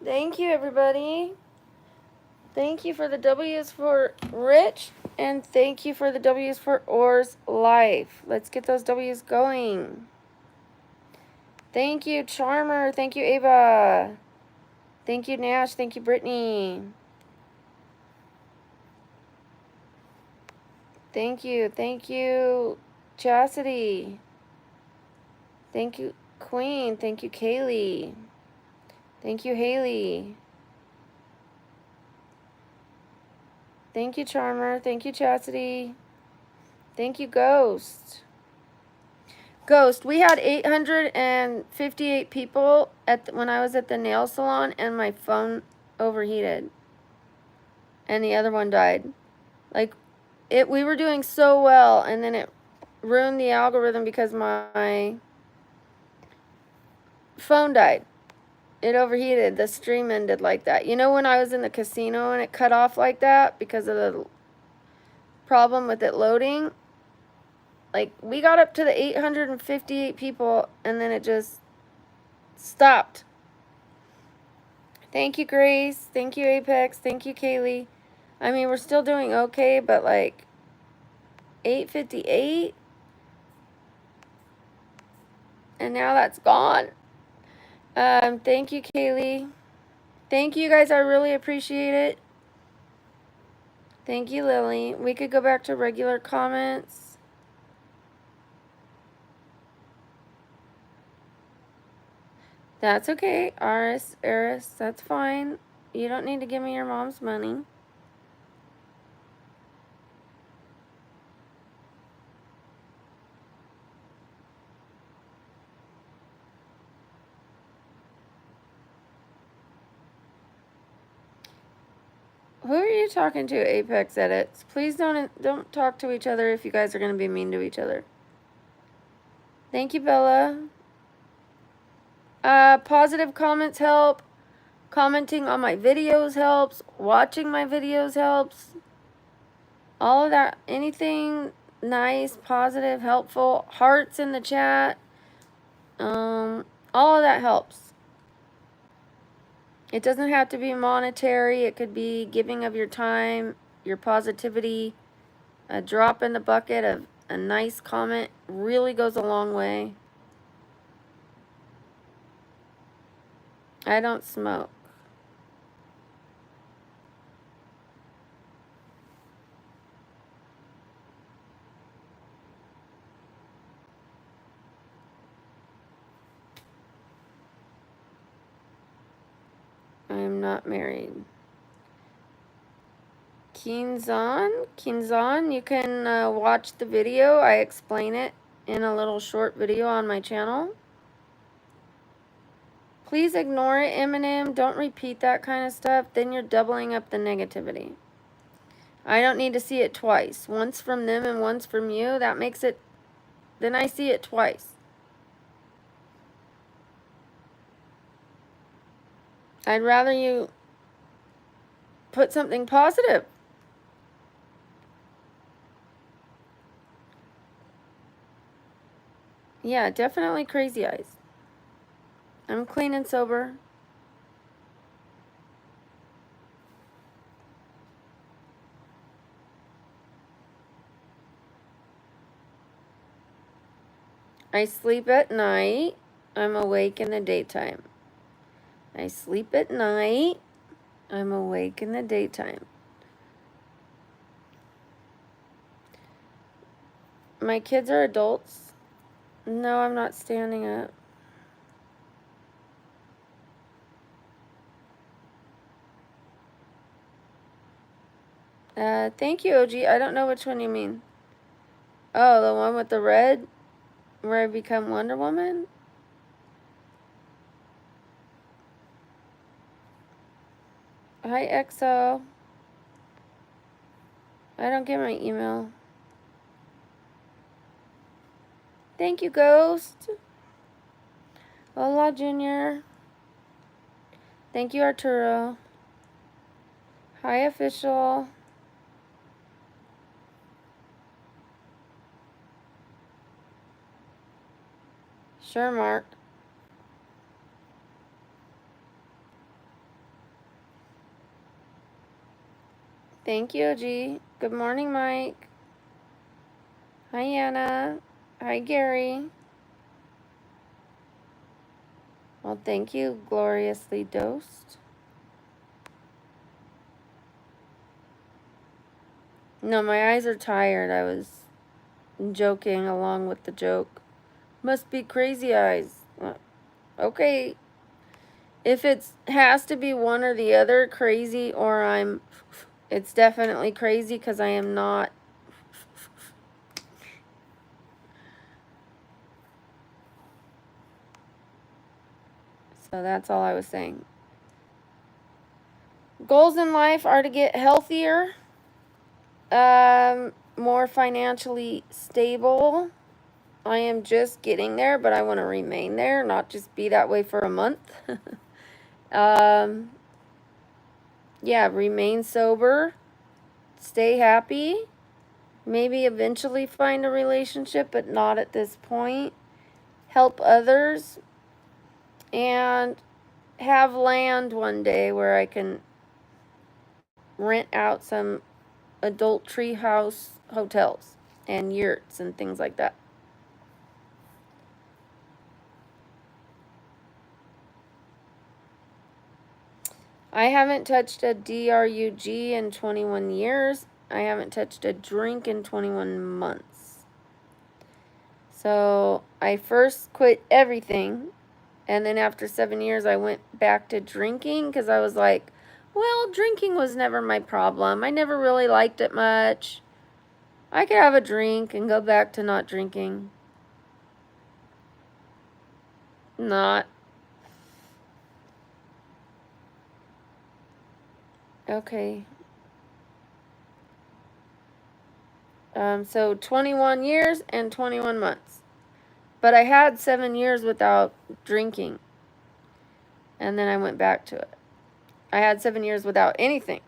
Thank you, everybody. Thank you for the W's for Rich, and thank you for the W's for Or's Life. Let's get those W's going. Thank you, Charmer. Thank you, Ava. Thank you, Nash. Thank you, Brittany. Thank you. Thank you, Chastity. Thank you, Queen. Thank you, Kaylee. Thank you, Haley. Thank you, Charmer. Thank you, Chastity. Thank you, Ghost. Ghost, we had 858 people when I was at the nail salon, and my phone overheated. And the other one died. Like, we were doing so well, and then it ruined the algorithm because my phone died. It overheated. The stream ended like that. You know when I was in the casino and it cut off like that because of the problem with it loading? Like, we got up to the 858 people, and then it just stopped. Thank you, Grace. Thank you, Apex. Thank you, Kaylee. I mean, we're still doing okay, but like 858, and now that's gone. Thank you, Kaylee. Thank you guys. I really appreciate it. Thank you, Lily. We could go back to regular comments. That's okay, Eris. That's fine. You don't need to give me your mom's money. Who are you talking to, Apex Edits? Please don't talk to each other if you guys are going to be mean to each other. Thank you, Bella. Positive comments help. Commenting on my videos helps. Watching my videos helps. All of that. Anything nice, positive, helpful. Hearts in the chat. All of that helps. It doesn't have to be monetary. It could be giving of your time, your positivity. A drop in the bucket of a nice comment really goes a long way. I don't smoke. I am not married. Kinzon, you can watch the video. I explain it in a little short video on my channel. Please ignore it, Eminem. Don't repeat that kind of stuff. Then you're doubling up the negativity. I don't need to see it twice. Once from them and once from you. That makes it... Then I see it twice. I'd rather you put something positive. Yeah, definitely crazy eyes. I'm clean and sober. I sleep at night. I'm awake in the daytime. I sleep at night. I'm awake in the daytime. My kids are adults. No, I'm not standing up. Thank you, OG. I don't know which one you mean. Oh, the one with the red? Where I become Wonder Woman? Hi, EXO. I don't get my email. Thank you, Ghost. Hola, Junior. Thank you, Arturo. Hi, Official. Sure, Mark. Thank you, OG. Good morning, Mike. Hi, Anna. Hi, Gary. Well, thank you, Gloriously Dosed. No, my eyes are tired. I was joking along with the joke. Must be crazy eyes. Okay. If it has to be one or the other, crazy or it's definitely crazy because I am not. So that's all I was saying. Goals in life are to get healthier, more financially stable. I am just getting there, but I want to remain there, not just be that way for a month. Yeah, remain sober, stay happy, maybe eventually find a relationship, but not at this point. Help others, and have land one day where I can rent out some adult treehouse hotels and yurts and things like that. I haven't touched a drug in 21 years. I haven't touched a drink in 21 months. So I first quit everything, and then after 7 years I went back to drinking because I was like, well, drinking was never my problem. I never really liked it much. I could have a drink and go back to not drinking. Not. Okay. So 21 years and 21 months. But I had 7 years without drinking. And then I went back to it. I had 7 years without anything.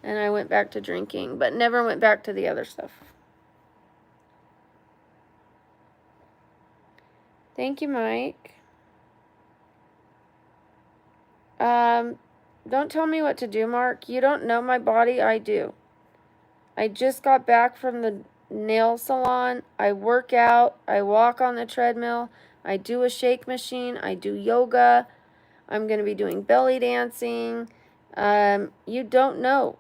And I went back to drinking, but never went back to the other stuff. Thank you, Mike. Don't tell me what to do, Mark. You don't know my body. I do. I just got back from the nail salon. I work out. I walk on the treadmill. I do a shake machine. I do yoga. I'm going to be doing belly dancing. You don't know.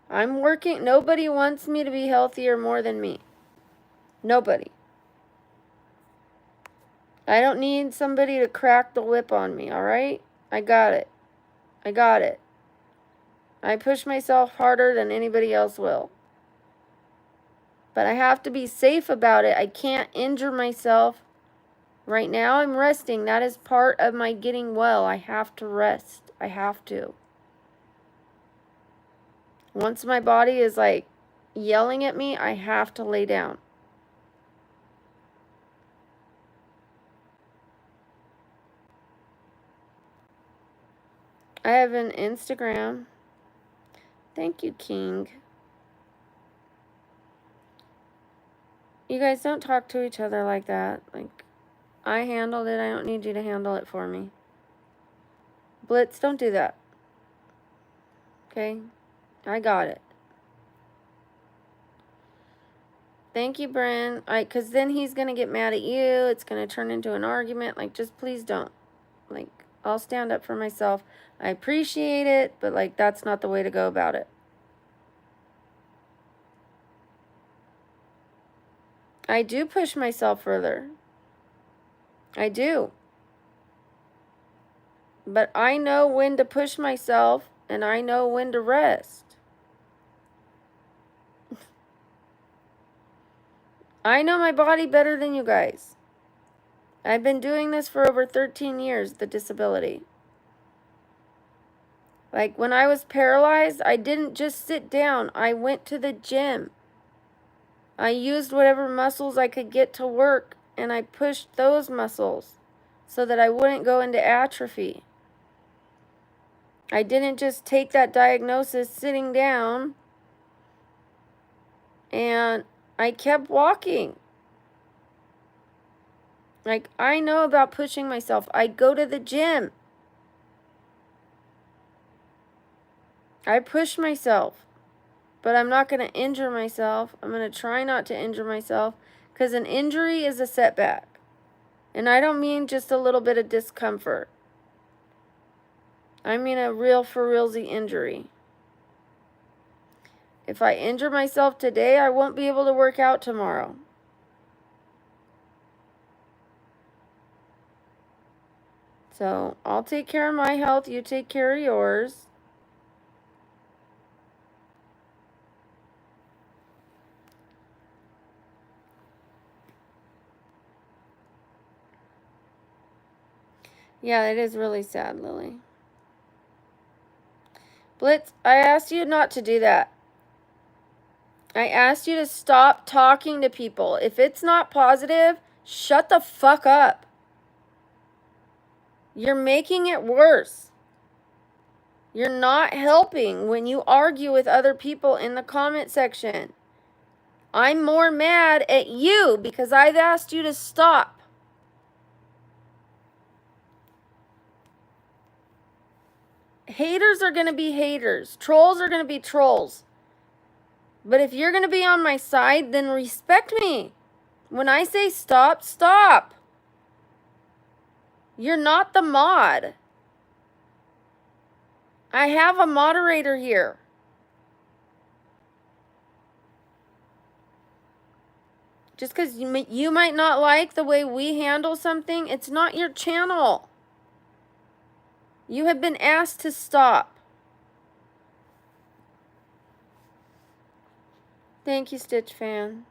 I'm working. Nobody wants me to be healthier more than me. Nobody. I don't need somebody to crack the whip on me, all right? I got it. I got it. I push myself harder than anybody else will. But I have to be safe about it. I can't injure myself. Right now I'm resting. That is part of my getting well. I have to rest. I have to. Once my body is like yelling at me, I have to lay down. I have an Instagram. Thank you, King. You guys don't talk to each other like that. Like, I handled it. I don't need you to handle it for me. Blitz, don't do that. Okay? I got it. Thank you, Bryn. Because then he's going to get mad at you. It's going to turn into an argument. Like, just please don't. Like, I'll stand up for myself. I appreciate it, but, like, that's not the way to go about it. I do push myself further. I do. But I know when to push myself, and I know when to rest. I know my body better than you guys. I've been doing this for over 13 years, the disability. Like, when I was paralyzed, I didn't just sit down. I went to the gym. I used whatever muscles I could get to work, and I pushed those muscles so that I wouldn't go into atrophy. I didn't just take that diagnosis sitting down, and I kept walking. Like, I know about pushing myself. I go to the gym. I push myself. But I'm not going to injure myself. I'm going to try not to injure myself, because an injury is a setback. And I don't mean just a little bit of discomfort. I mean a real for realsy injury. If I injure myself today, I won't be able to work out tomorrow. So I'll take care of my health. You take care of yours. Yeah, it is really sad, Lily. Blitz, I asked you not to do that. I asked you to stop talking to people. If it's not positive, shut the fuck up. You're making it worse. You're not helping when you argue with other people in the comment section. I'm more mad at you because I've asked you to stop. haters are going to be haters. Trolls are going to be trolls. But if you're going to be on my side, then respect me. When I say stop, stop. You're not the mod. I have a moderator here. Just because you might not like the way we handle something, it's not your channel. You have been asked to stop. Thank you, Stitch Fan.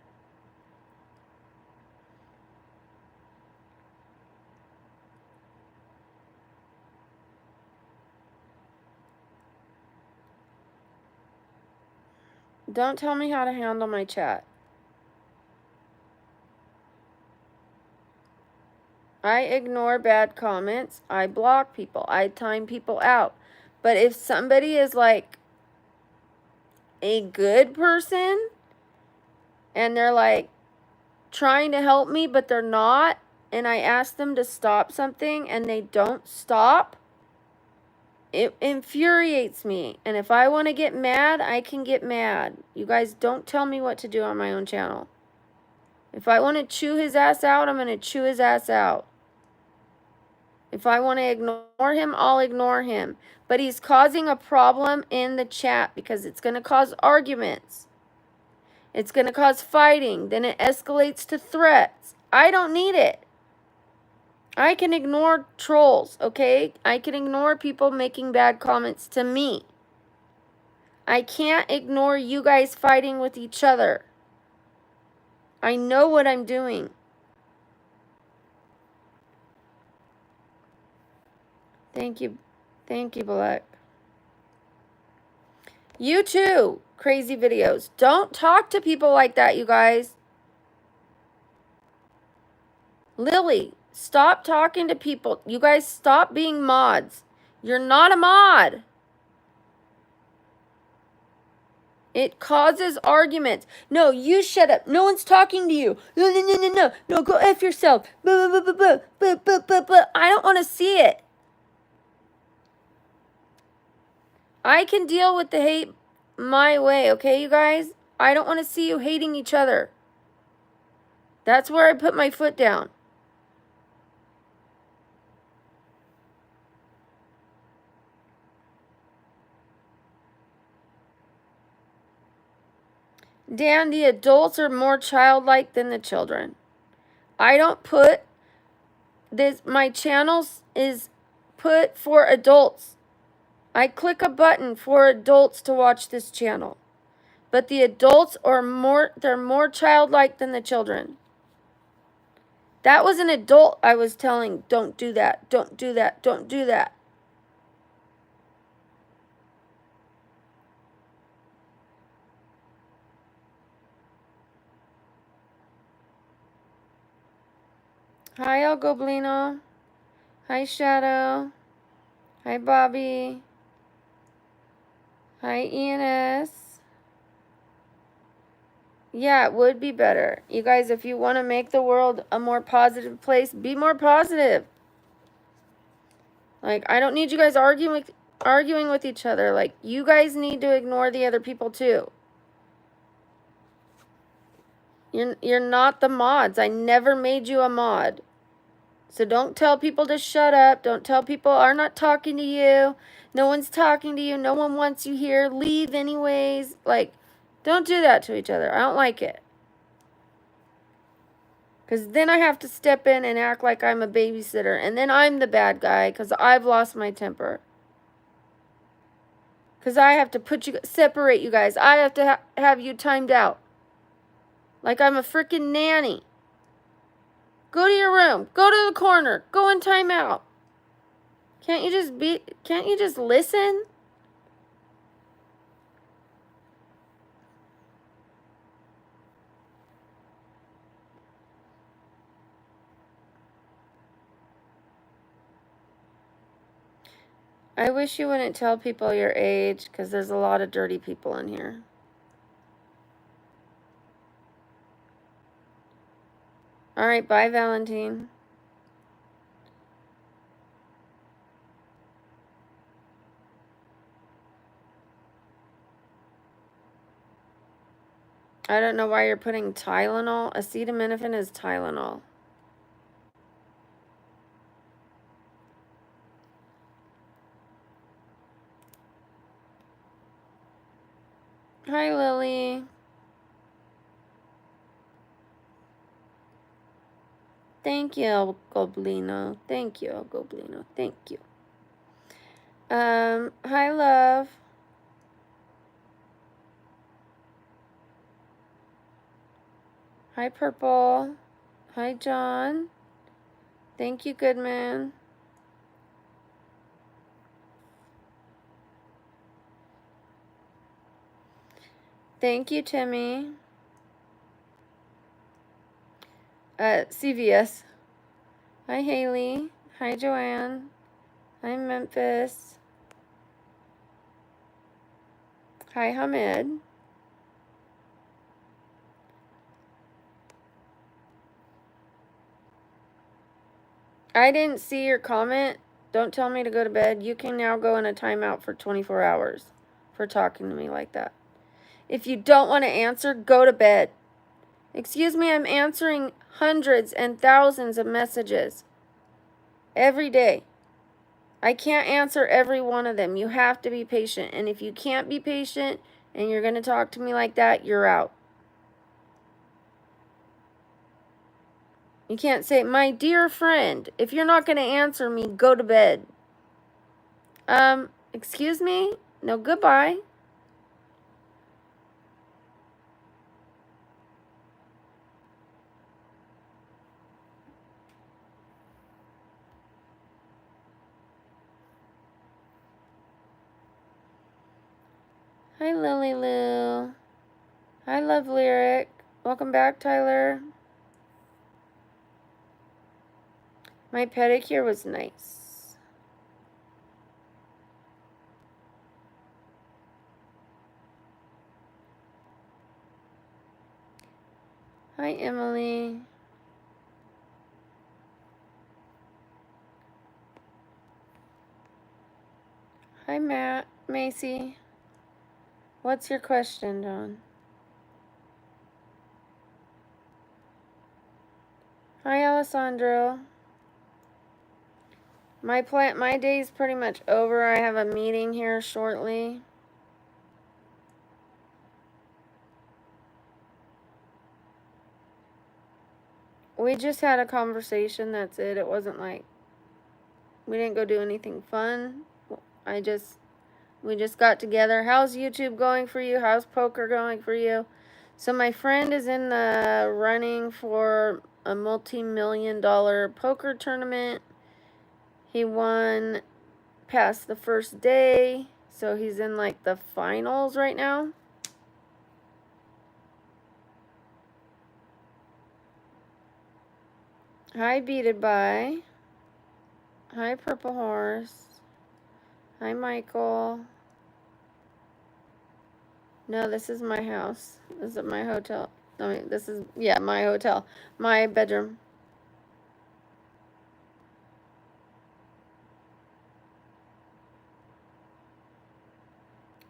Don't tell me how to handle my chat. I ignore bad comments. I block people. I time people out. But if somebody is like a good person and they're like trying to help me, but they're not, and I ask them to stop something and they don't stop, it infuriates me. And if I want to get mad, I can get mad. You guys don't tell me what to do on my own channel. If I want to chew his ass out, I'm going to chew his ass out. If I want to ignore him, I'll ignore him. But he's causing a problem in the chat because it's going to cause arguments. It's going to cause fighting. Then it escalates to threats. I don't need it. I can ignore trolls, okay? I can ignore people making bad comments to me. I can't ignore you guys fighting with each other. I know what I'm doing. Thank you. Thank you, Black. You too, crazy videos. Don't talk to people like that, you guys. Lily, stop talking to people. You guys stop being mods. You're not a mod. It causes arguments. No, you shut up. No one's talking to you. No, no, no, no, no. No, go F yourself. Blah, blah, blah, blah, blah, blah, blah, blah. I don't want to see it. I can deal with the hate my way, okay, you guys? I don't want to see you hating each other. That's where I put my foot down. Dan, the adults are more childlike than the children. I don't put this, my channel is put for adults. I click a button for adults to watch this channel. But the adults are they're more childlike than the children. That was an adult I was telling, don't do that, don't do that, don't do that. Hi, El Goblino. Hi, Shadow. Hi, Bobby. Hi, ENS. Yeah, it would be better. You guys, if you want to make the world a more positive place, be more positive. Like, I don't need you guys arguing with each other. Like, you guys need to ignore the other people too. You're not the mods. I never made you a mod. So don't tell people to shut up. Don't tell people I'm not talking to you. No one's talking to you. No one wants you here. Leave anyways. Like, don't do that to each other. I don't like it. Because then I have to step in and act like I'm a babysitter. And then I'm the bad guy because I've lost my temper. Because I have to separate you guys. I have to have you timed out. Like I'm a freaking nanny. Go to your room. Go to the corner. Go in timeout. Can't you just listen? I wish you wouldn't tell people your age because there's a lot of dirty people in here. All right, bye, Valentine. I don't know why you're putting Tylenol. Acetaminophen is Tylenol. Hi, Lily. Thank you, Goblino. Thank you, Goblino. Thank you. Hi, love. Hi, Purple. Hi, John. Thank you, good man. Thank you, Timmy. CVS. Hi, Haley. Hi, Joanne. Hi, Memphis. Hi, Hamid. I didn't see your comment. Don't tell me to go to bed. You can now go in a timeout for 24 hours for talking to me like that. If you don't want to answer, go to bed. Excuse me, I'm answering hundreds and thousands of messages every day. I can't answer every one of them. You have to be patient. And if you can't be patient and you're going to talk to me like that, you're out. You can't say, my dear friend, if you're not going to answer me, go to bed. Excuse me? No, goodbye. Hi, Lily Lou. Hi, Love Lyric. Welcome back, Tyler. My pedicure was nice. Hi, Emily. Hi, Matt. Macy. What's your question, John? Hi, Alessandro. My day's pretty much over. I have a meeting here shortly. We just had a conversation, that's it. It wasn't like, we didn't go do anything fun. We just got together. How's YouTube going for you? How's poker going for you? So my friend is in the running for a multi-million-dollar poker tournament. He won past the first day, so he's in like the finals right now. Hi, Beated By. Hi, Purple Horse. Hi, Michael. No, this is my house. This is my hotel. I mean, this is, yeah, my hotel. My bedroom.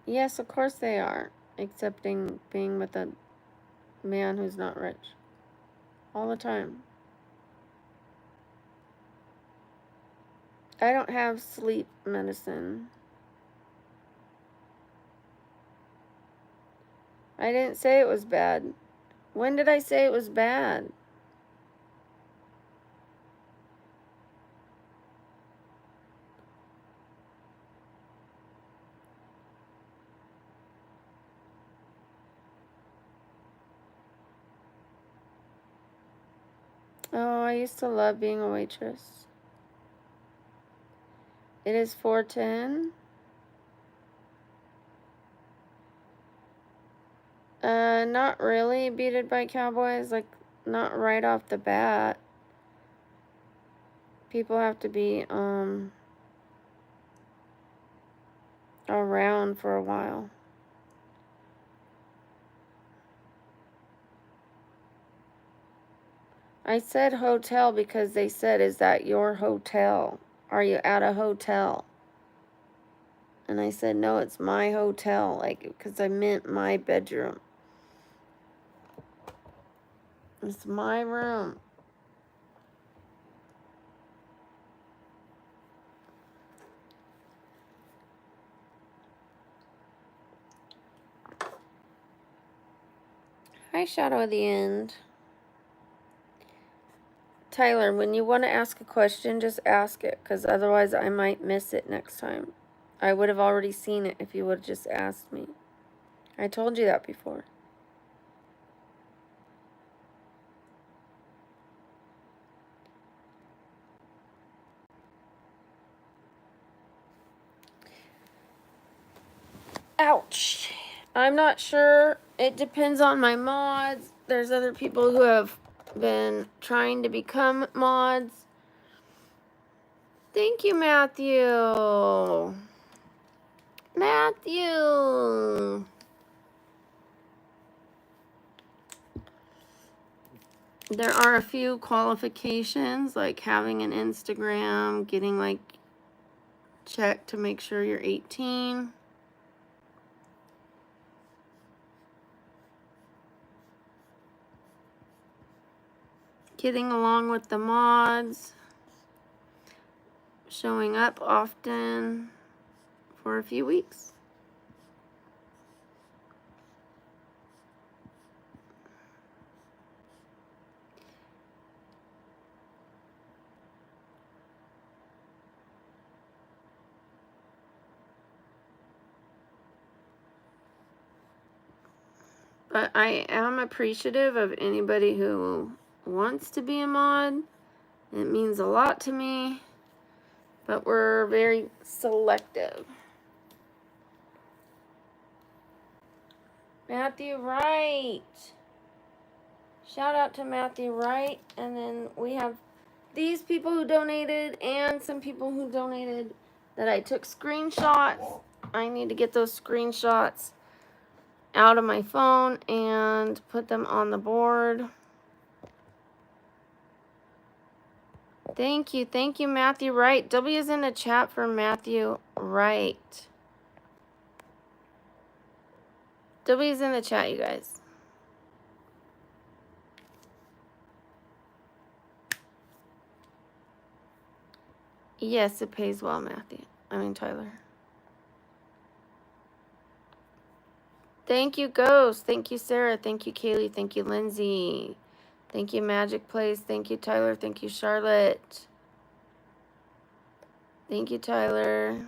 Yes, of course they are. Excepting being with a man who's not rich. All the time. I don't have sleep medicine. I didn't say it was bad. When did I say it was bad? Oh, I used to love being a waitress. It is 4:10. Not really Beated By Cowboys, like, not right off the bat. People have to be, around for a while. I said hotel because they said, is that your hotel? Are you at a hotel? And I said, no, it's my hotel, like, because I meant my bedroom. It's my room. Hi, Shadow of the End. Tyler, when you want to ask a question, just ask it, because otherwise I might miss it next time. I would have already seen it if you would have just asked me. I told you that before. Ouch. I'm not sure. It depends on my mods. There's other people who have been trying to become mods. Thank you, Matthew. Matthew. There are a few qualifications, like having an Instagram, getting like checked to make sure you're 18. Getting along with the mods. Showing up often for a few weeks. But I am appreciative of anybody who wants to be a mod. It means a lot to me. But we're very selective. Matthew Wright. Shout out to Matthew Wright. And then we have these people who donated and some people who donated that I took screenshots. I need to get those screenshots out of my phone and put them on the board. Thank you, Matthew Wright. W is in the chat for Matthew Wright. W is in the chat, you guys. Yes, it pays well, Tyler. Thank you, Ghost. Thank you, Sarah. Thank you, Kaylee. Thank you, Lindsay. Thank you, Magic Place. Thank you, Tyler. Thank you, Charlotte. Thank you, Tyler.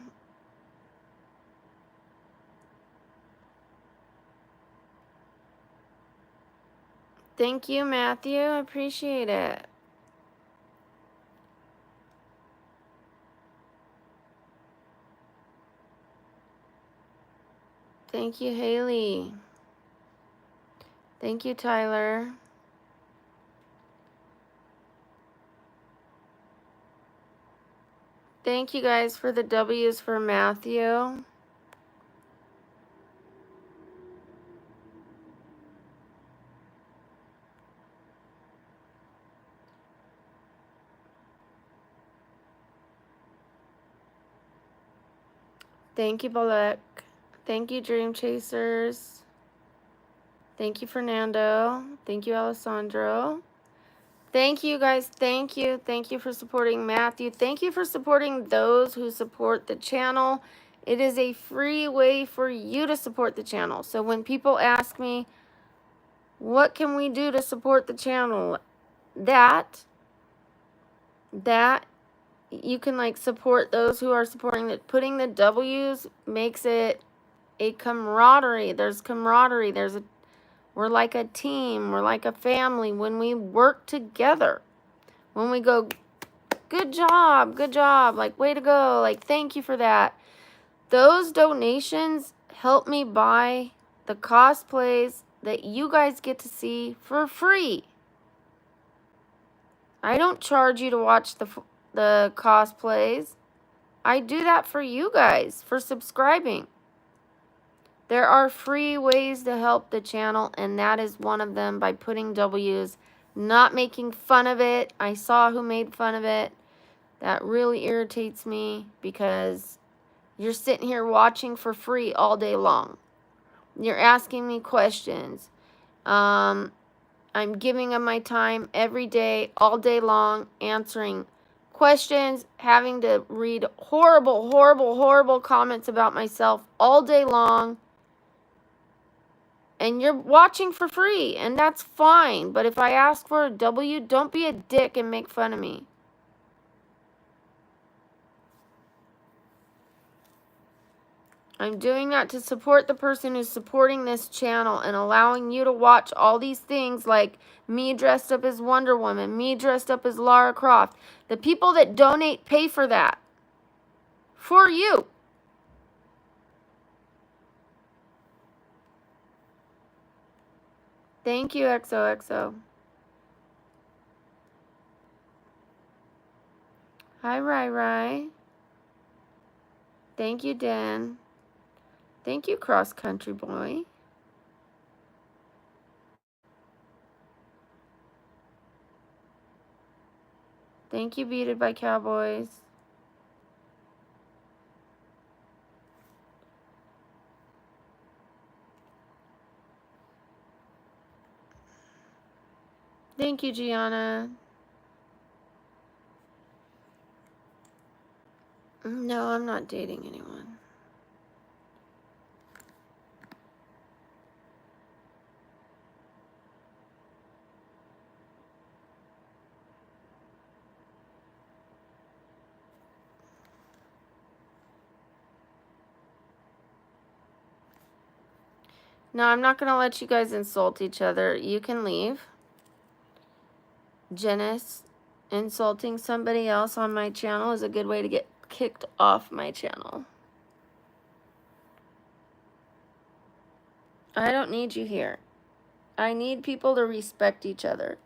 Thank you, Matthew. I appreciate it. Thank you, Haley. Thank you, Tyler. Thank you guys for the W's for Matthew. Thank you, Balek. Thank you, Dream Chasers. Thank you, Fernando. Thank you, Alessandro. Thank you, guys. Thank you. Thank you for supporting Matthew. Thank you for supporting those who support the channel. It is a free way for you to support the channel. So when people ask me, what can we do to support the channel? That you can like support those who are supporting it. Putting the W's makes it a camaraderie. There's camaraderie. We're like a team. We're like a family when we work together. When we go, good job, like, way to go, like, thank you for that. Those donations help me buy the cosplays that you guys get to see for free. I don't charge you to watch the cosplays. I do that for you guys, for subscribing. There are free ways to help the channel, and that is one of them, by putting W's, not making fun of it. I saw who made fun of it. That really irritates me, because you're sitting here watching for free all day long. You're asking me questions. I I'm giving them my time every day, all day long, answering questions, having to read horrible, horrible, horrible comments about myself all day long. And you're watching for free, and that's fine. But if I ask for a W, don't be a dick and make fun of me. I'm doing that to support the person who's supporting this channel and allowing you to watch all these things like me dressed up as Wonder Woman, me dressed up as Lara Croft. The people that donate pay for that. For you. Thank you, XOXO. Hi, Rai Rai. Thank you, Dan. Thank you, Cross Country Boy. Thank you, Beated by Cowboys. Thank you, Gianna. No, I'm not dating anyone. No, I'm not going to let you guys insult each other. You can leave. Janice, insulting somebody else on my channel is a good way to get kicked off my channel. I don't need you here. I need people to respect each other.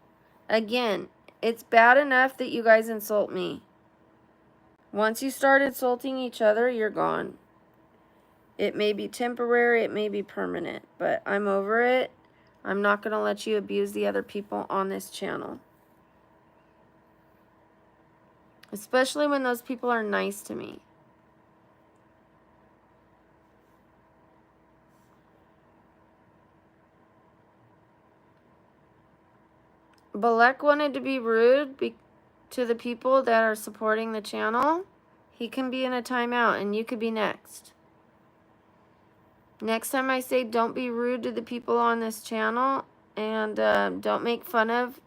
Again, it's bad enough that you guys insult me. Once you start insulting each other, you're gone. It may be temporary, it may be permanent, but I'm over it. I'm not going to let you abuse the other people on this channel. Especially when those people are nice to me. Balek wanted to be rude to the people that are supporting the channel. He can be in a timeout and you could be next. Next time I say don't be rude to the people on this channel and don't make fun of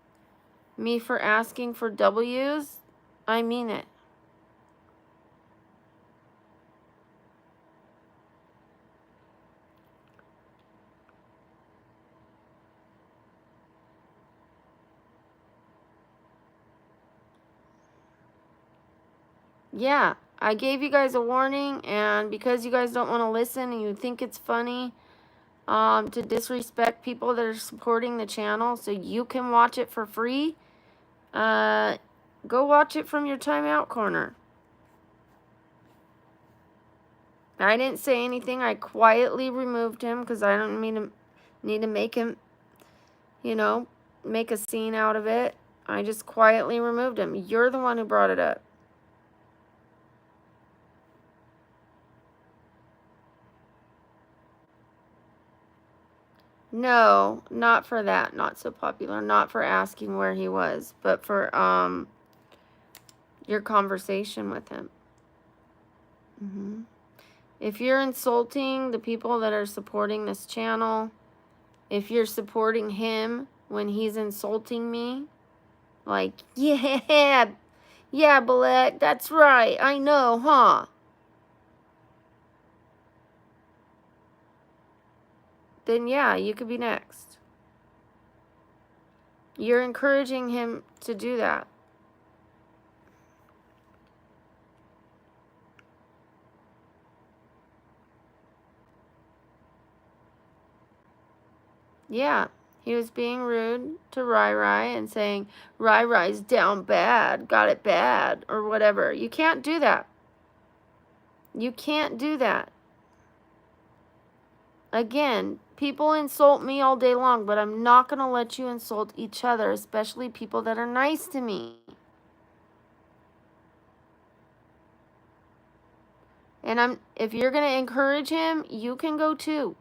me for asking for W's, I mean it. Yeah, I gave you guys a warning, and because you guys don't want to listen and you think it's funny to disrespect people that are supporting the channel so you can watch it for free, go watch it from your timeout corner. I didn't say anything. I quietly removed him because I don't need to make him, you know, make a scene out of it. I just quietly removed him. You're the one who brought it up. No, not for that. Not so popular. Not for asking where he was, but for your conversation with him. If you're insulting the people that are supporting this channel, if you're supporting him when he's insulting me, like, yeah, Balek, that's right, I know, huh? Then yeah, you could be next. You're encouraging him to do that. Yeah, he was being rude to Rai Rai and saying, Rai Rai's down bad, got it bad, or whatever. You can't do that. You can't do that. Again, people insult me all day long, but I'm not going to let you insult each other, especially people that are nice to me. And if you're going to encourage him, you can go too.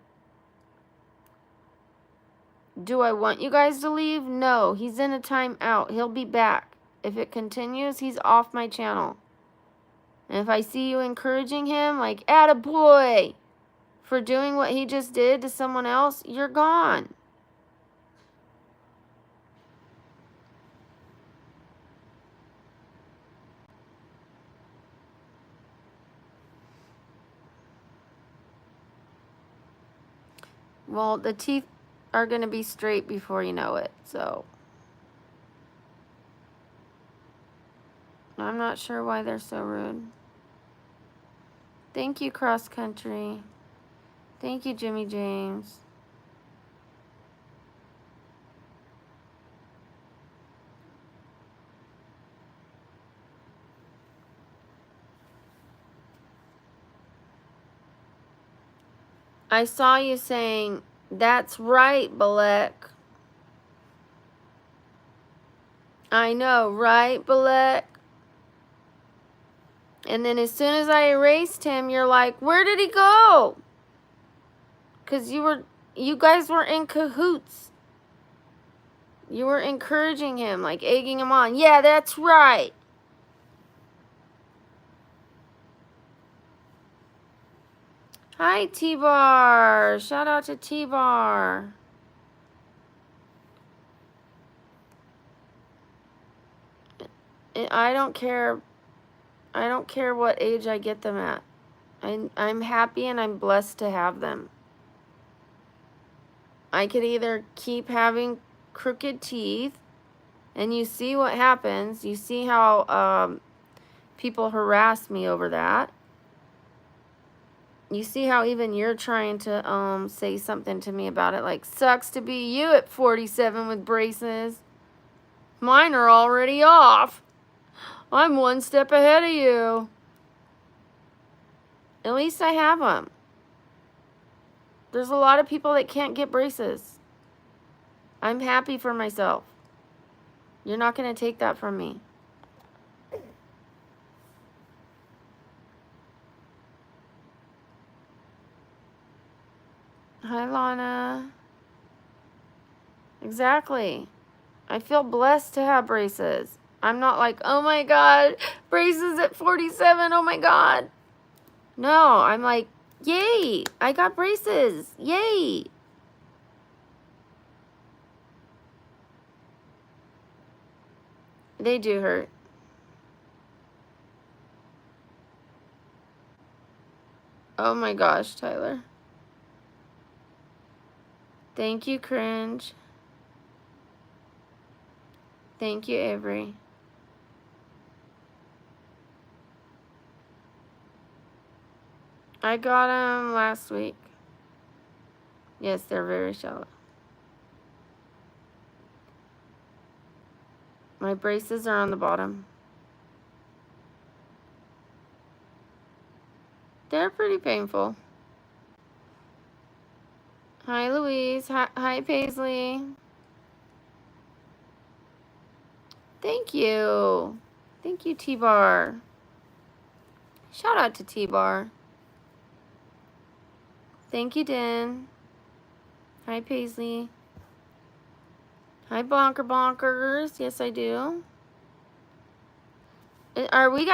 Do I want you guys to leave? No, he's in a timeout. He'll be back. If it continues, he's off my channel. And if I see you encouraging him, like, attaboy, for doing what he just did to someone else, you're gone. Well, the teeth are going to be straight before you know it, so. I'm not sure why they're so rude. Thank you, Cross Country. Thank you, Jimmy James. I saw you saying, that's right, Balek. I know, right, Balek? And then as soon as I erased him, you're like, where did he go? Because you guys were in cahoots. You were encouraging him, like egging him on. Yeah, that's right. Hi, T-Bar. Shout out to T-Bar. I don't care. I don't care what age I get them at. I'm happy and I'm blessed to have them. I could either keep having crooked teeth, and you see what happens. You see how people harass me over that. You see how even you're trying to say something to me about it, like, sucks to be you at 47 with braces. Mine are already off. I'm one step ahead of you. At least I have them. There's a lot of people that can't get braces. I'm happy for myself. You're not going to take that from me. Hi, Lana. Exactly. I feel blessed to have braces. I'm not like, oh my God, braces at 47, oh my God. No, I'm like, yay, I got braces, yay. They do hurt. Oh my gosh, Tyler. Thank you, Cringe. Thank you, Avery. I got them last week. Yes, they're very shallow. My braces are on the bottom. They're pretty painful. Hi, Louise. Hi, Paisley. Thank you. Thank you, T-Bar. Shout out to T-Bar. Thank you, Den. Hi, Paisley. Hi, Bonkers. Yes, I do. Are we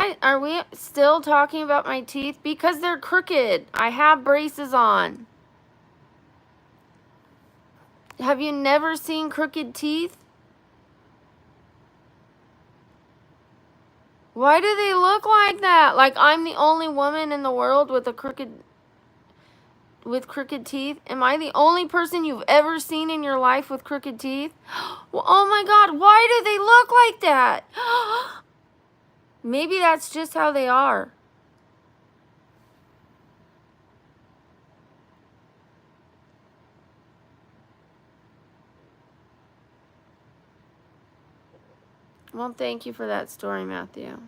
still talking about my teeth? Because they're crooked. I have braces on. Have you never seen crooked teeth? Why do they look like that? Like I'm the only woman in the world with crooked teeth? Am I the only person you've ever seen in your life with crooked teeth? Well, oh my God, why do they look like that? Maybe that's just how they are. Well, thank you for that story, Matthew.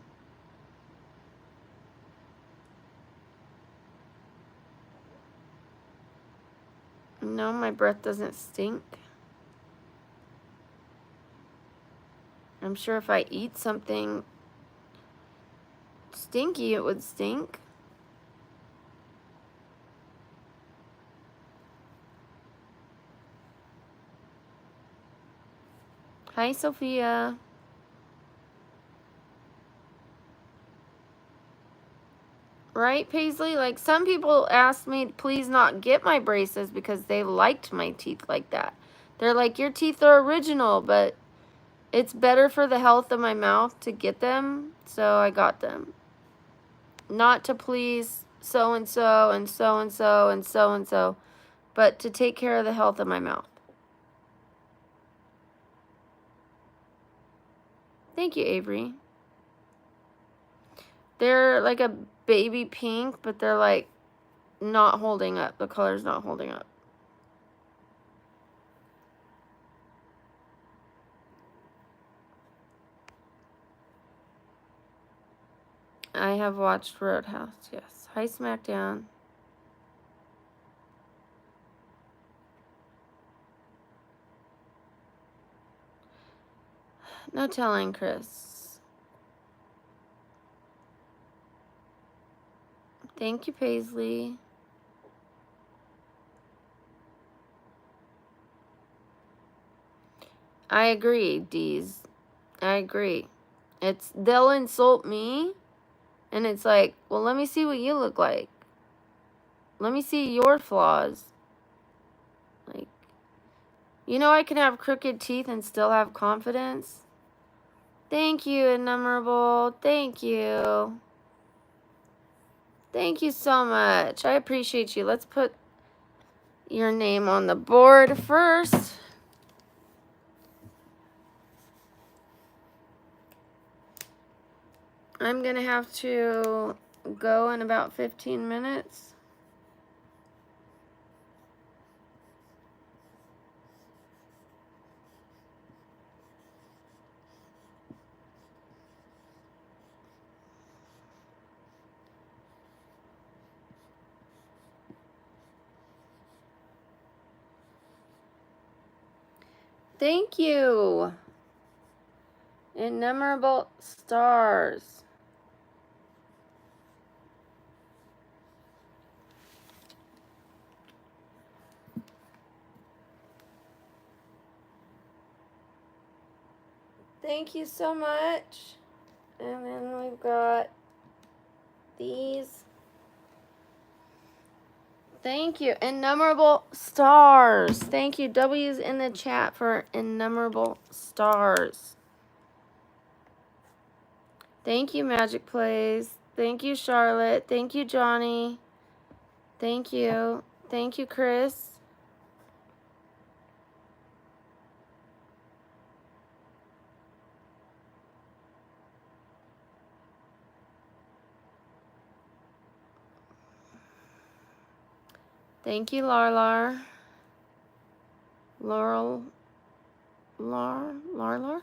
No, my breath doesn't stink. I'm sure if I eat something stinky, it would stink. Hi, Sophia. Right, Paisley? Like, some people asked me to please not get my braces because they liked my teeth like that. They're like, your teeth are original, but it's better for the health of my mouth to get them, so I got them. Not to please so-and-so and so-and-so and so-and-so, but to take care of the health of my mouth. Thank you, Avery. They're like a baby pink, but they're like not holding up. The color's not holding up. I have watched Roadhouse, yes. Hi, SmackDown. No telling, Chris. Thank you, Paisley. I agree, Deez. I agree. They'll insult me, and it's like, well, let me see what you look like. Let me see your flaws. Like, you know I can have crooked teeth and still have confidence? Thank you, Innumerable. Thank you. Thank you so much. I appreciate you. Let's put your name on the board first. I'm going to have to go in about 15 minutes. Thank you. Innumerable stars. Thank you so much. And then we've got these. Thank you. Innumerable stars. Thank you. W's in the chat for innumerable stars. Thank you, Magic Plays. Thank you, Charlotte. Thank you, Johnny. Thank you. Thank you, Chris. Thank you, Larlar. Laurel. Larlar?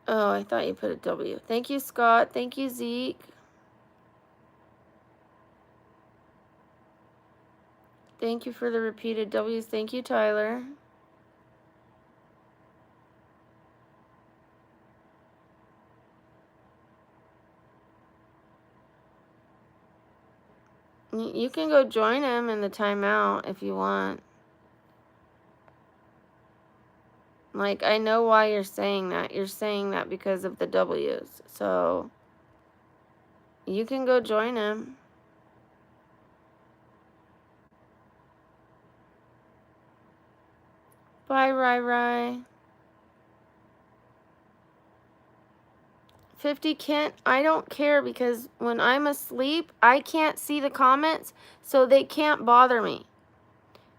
Oh, I thought you put a W. Thank you, Scott. Thank you, Zeke. Thank you for the repeated W's. Thank you, Tyler. You can go join him in the timeout if you want. Like, I know why you're saying that. You're saying that because of the W's. So, you can go join him. Bye, Rai. 50 Kent, I don't care because when I'm asleep, I can't see the comments, so they can't bother me.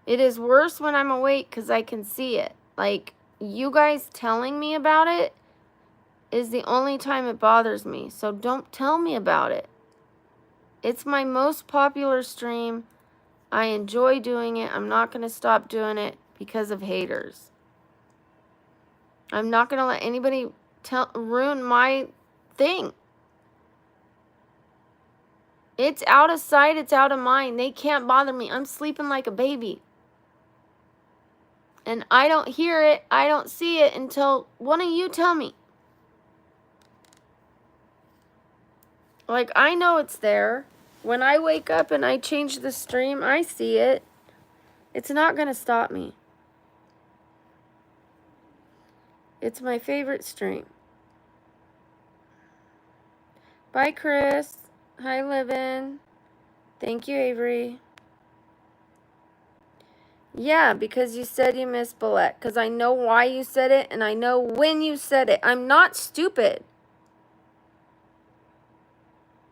It is worse when I'm awake because I can see it. Like, you guys telling me about it is the only time it bothers me, so don't tell me about it. It's my most popular stream. I enjoy doing it. I'm not going to stop doing it because of haters. I'm not going to let anybody ruin my thing. It's out of sight, it's out of mind. They can't bother me. I'm sleeping like a baby. And I don't hear it, I don't see it until one of you tell me. Like, I know it's there. When I wake up and I change the stream, I see it. It's not going to stop me. It's my favorite stream. Bye, Chris. Hi, Livin. Thank you, Avery. Yeah, because you said you miss Ballet. Because I know why you said it, and I know when you said it. I'm not stupid.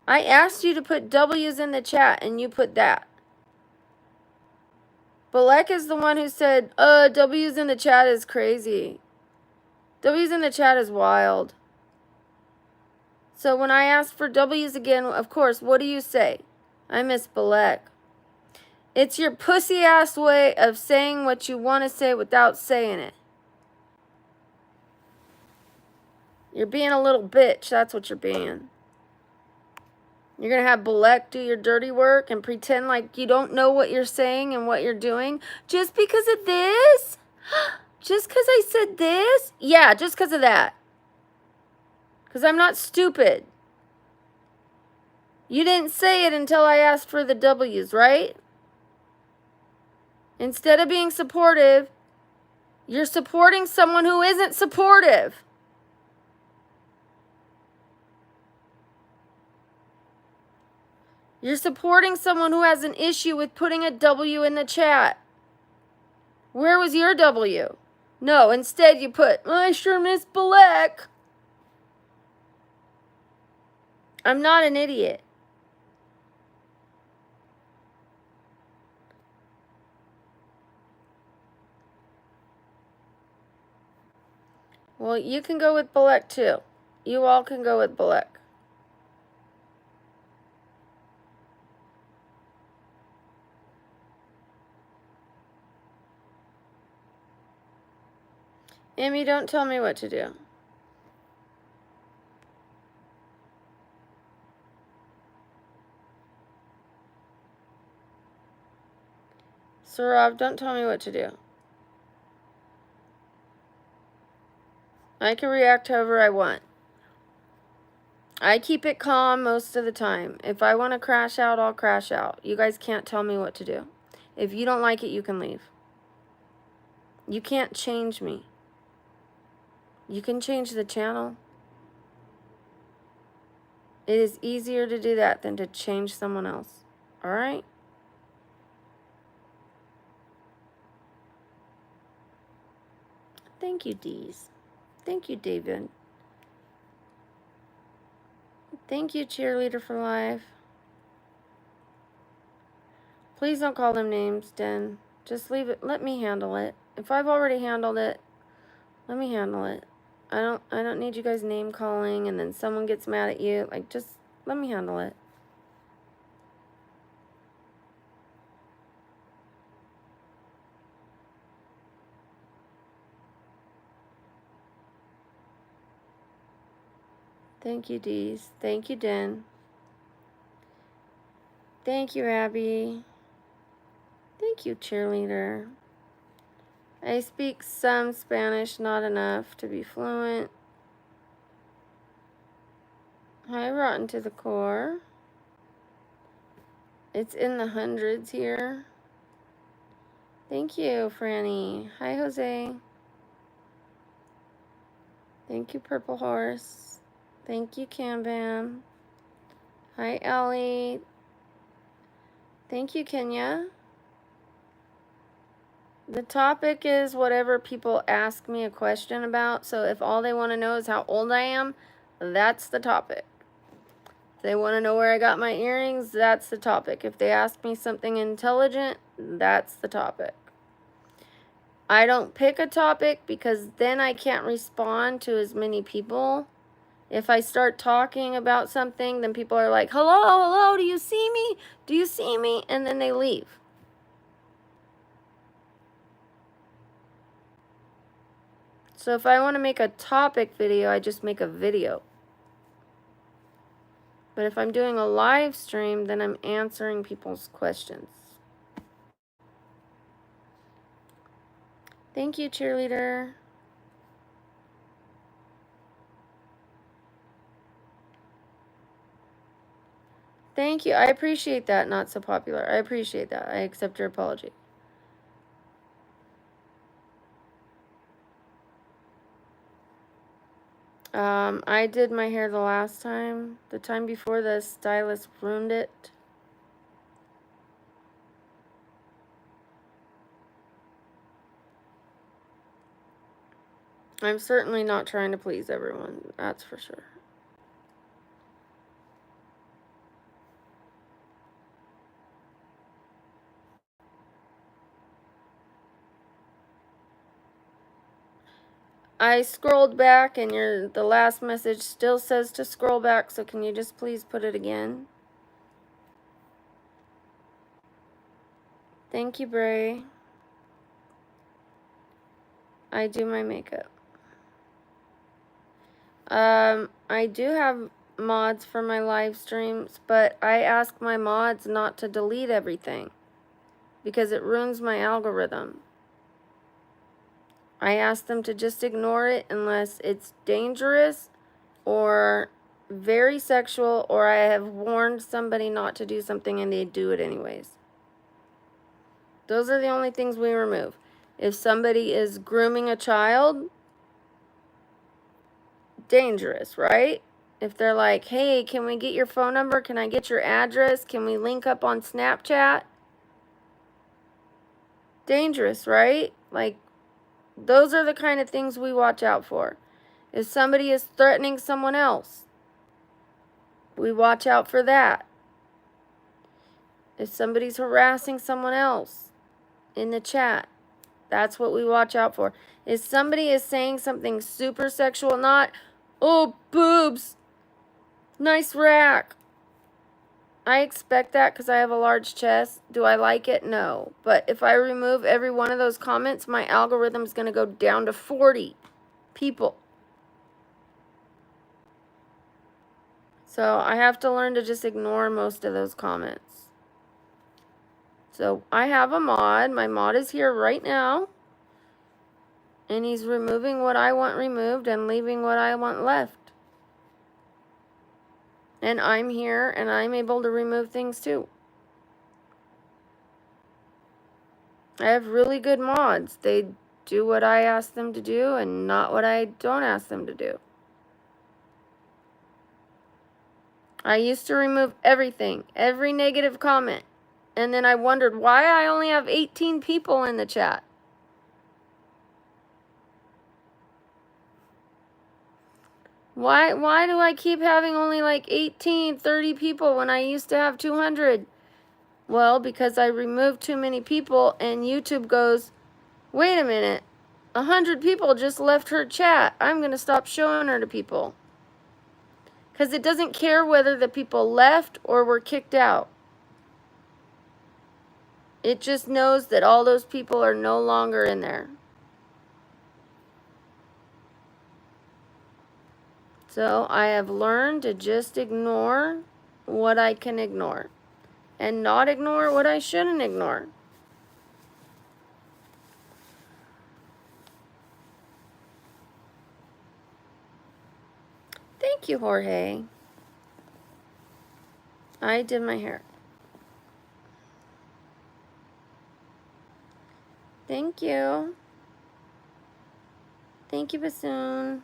I asked you to put W's in the chat, and you put that. Balek is the one who said, W's in the chat is crazy. W's in the chat is wild. So when I ask for W's again, of course, what do you say? I miss Balek. It's your pussy-ass way of saying what you want to say without saying it. You're being a little bitch. That's what you're being. You're going to have Balek do your dirty work and pretend like you don't know what you're saying and what you're doing. Just because of this? Just because I said this? Yeah, just because of that. Because I'm not stupid. You didn't say it until I asked for the W's, right? Instead of being supportive, you're supporting someone who isn't supportive. You're supporting someone who has an issue with putting a W in the chat. Where was your W? No, instead you put, I sure miss Balek. I'm not an idiot. Well, you can go with Balek too. You all can go with Balek. Amy, don't tell me what to do. Sarav, don't tell me what to do. I can react however I want. I keep it calm most of the time. If I want to crash out, I'll crash out. You guys can't tell me what to do. If you don't like it, you can leave. You can't change me. You can change the channel. It is easier to do that than to change someone else. All right? Thank you, Dees. Thank you, David. Thank you, Cheerleader for Life. Please don't call them names, Den. Just leave it. Let me handle it. If I've already handled it, let me handle it. I don't need you guys name calling and then someone gets mad at you. Like, just let me handle it. Thank you, Dees. Thank you, Den. Thank you, Abby. Thank you, Cheerleader. I speak some Spanish, not enough to be fluent. Hi, Rotten to the Core. It's in the hundreds here. Thank you, Franny. Hi, Jose. Thank you, Purple Horse. Thank you, Cam Bam. Hi, Ellie. Thank you, Kenya. The topic is whatever people ask me a question about. So if all they want to know is how old I am, that's the topic. If they want to know where I got my earrings, that's the topic. If they ask me something intelligent, that's the topic. I don't pick a topic because then I can't respond to as many people. If I start talking about something, then people are like, hello, hello, do you see me? Do you see me? And then they leave. So if I want to make a topic video, I just make a video. But if I'm doing a live stream, then I'm answering people's questions. Thank you, Cheerleader. Thank you. I appreciate that. Not so popular. I appreciate that. I accept your apology. I did my hair the last time. The time before, the stylist ruined it. I'm certainly not trying to please everyone, that's for sure. I scrolled back and the last message still says to scroll back, so can you just please put it again? Thank you, Bray. I do my makeup. I do have mods for my live streams, but I ask my mods not to delete everything because it ruins my algorithm. I ask them to just ignore it unless it's dangerous or very sexual, or I have warned somebody not to do something and they do it anyways. Those are the only things we remove. If somebody is grooming a child, dangerous, right? If they're like, hey, can we get your phone number? Can I get your address? Can we link up on Snapchat? Dangerous, right? Like, those are the kind of things we watch out for. If somebody is threatening someone else, we watch out for that. If somebody's harassing someone else in the chat, that's what we watch out for. If somebody is saying something super sexual, not, oh, boobs, nice rack. I expect that because I have a large chest. Do I like it? No. But if I remove every one of those comments, my algorithm is going to go down to 40 people. So I have to learn to just ignore most of those comments. So I have a mod. My mod is here right now. And he's removing what I want removed and leaving what I want left. And I'm here and I'm able to remove things too. I have really good mods. They do what I ask them to do and not what I don't ask them to do. I used to remove everything, every negative comment. And then I wondered why I only have 18 people in the chat. Why do I keep having only like 18, 30 people when I used to have 200? Well, because I removed too many people and YouTube goes, wait a minute, 100 people just left her chat. I'm going to stop showing her to people. Because it doesn't care whether the people left or were kicked out. It just knows that all those people are no longer in there. So I have learned to just ignore what I can ignore and not ignore what I shouldn't ignore. Thank you, Jorge. I did my hair. Thank you. Thank you, Bassoon.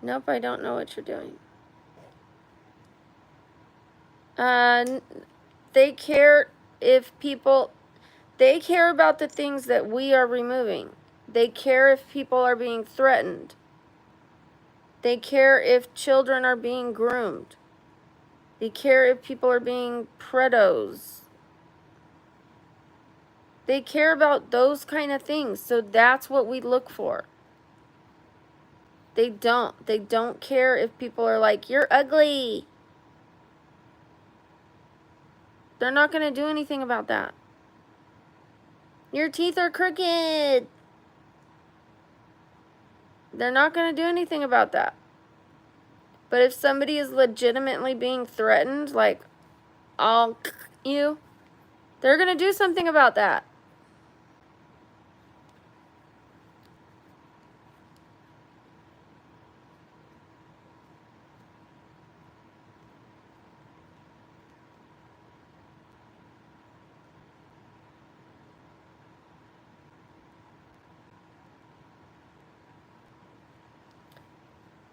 Nope, I don't know what you're doing. They care if people, they care about the things that we are removing. They care if people are being threatened. They care if children are being groomed. They care if people are being predos. They care about those kind of things. So that's what we look for. They don't care if people are like, you're ugly. They're not going to do anything about that. Your teeth are crooked. They're not going to do anything about that. But if somebody is legitimately being threatened, like, I'll you, they're going to do something about that.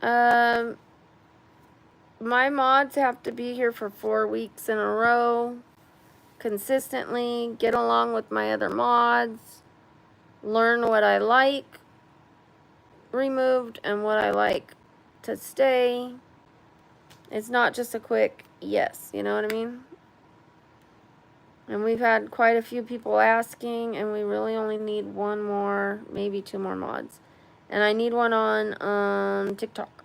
My mods have to be here for 4 weeks in a row, consistently, get along with my other mods, learn what I like removed and what I like to stay. It's not just a quick yes, you know what I mean? And we've had quite a few people asking, and we really only need 1 more, maybe 2 more mods. And I need one on TikTok.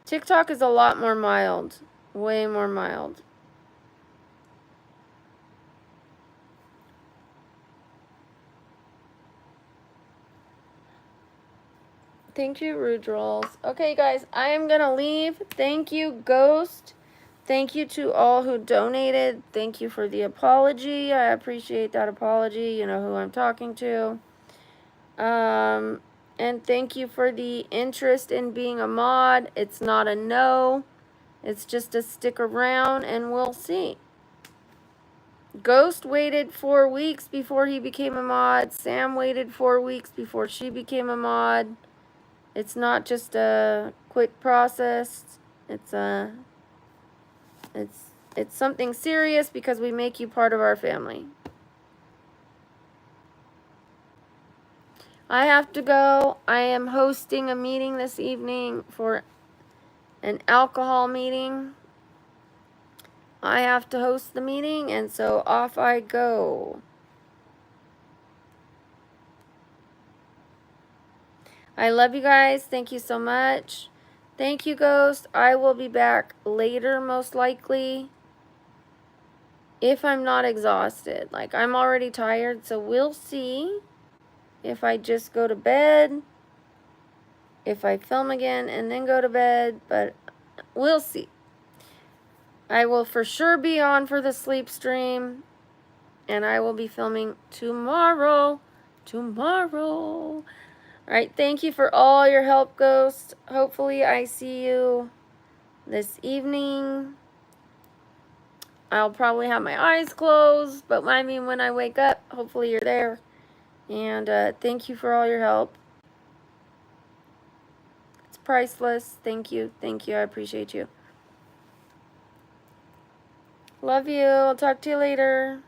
TikTok is a lot more mild. Way more mild. Thank you, Rudrolls. Okay, guys, I am going to leave. Thank you, Ghost. Thank you to all who donated. Thank you for the apology. I appreciate that apology. You know who I'm talking to. And thank you for the interest in being a mod. It's not a no. It's just a stick around and we'll see. Ghost waited 4 weeks before he became a mod. Sam waited 4 weeks before she became a mod. It's not just a quick process. It's something serious because we make you part of our family. I have to go. I am hosting a meeting this evening for an alcohol meeting. I have to host the meeting, and so off I go. I love you guys. Thank you so much. Thank you, Ghost. I will be back later, most likely. If I'm not exhausted. Like, I'm already tired, so we'll see if I just go to bed, if I film again and then go to bed, but we'll see. I will for sure be on for the sleep stream, and I will be filming tomorrow. All right, thank you for all your help, Ghost. Hopefully I see you this evening. I'll probably have my eyes closed, but I mean, when I wake up, hopefully you're there. And thank you for all your help. It's priceless. Thank you. Thank you. I appreciate you. Love you. I'll talk to you later.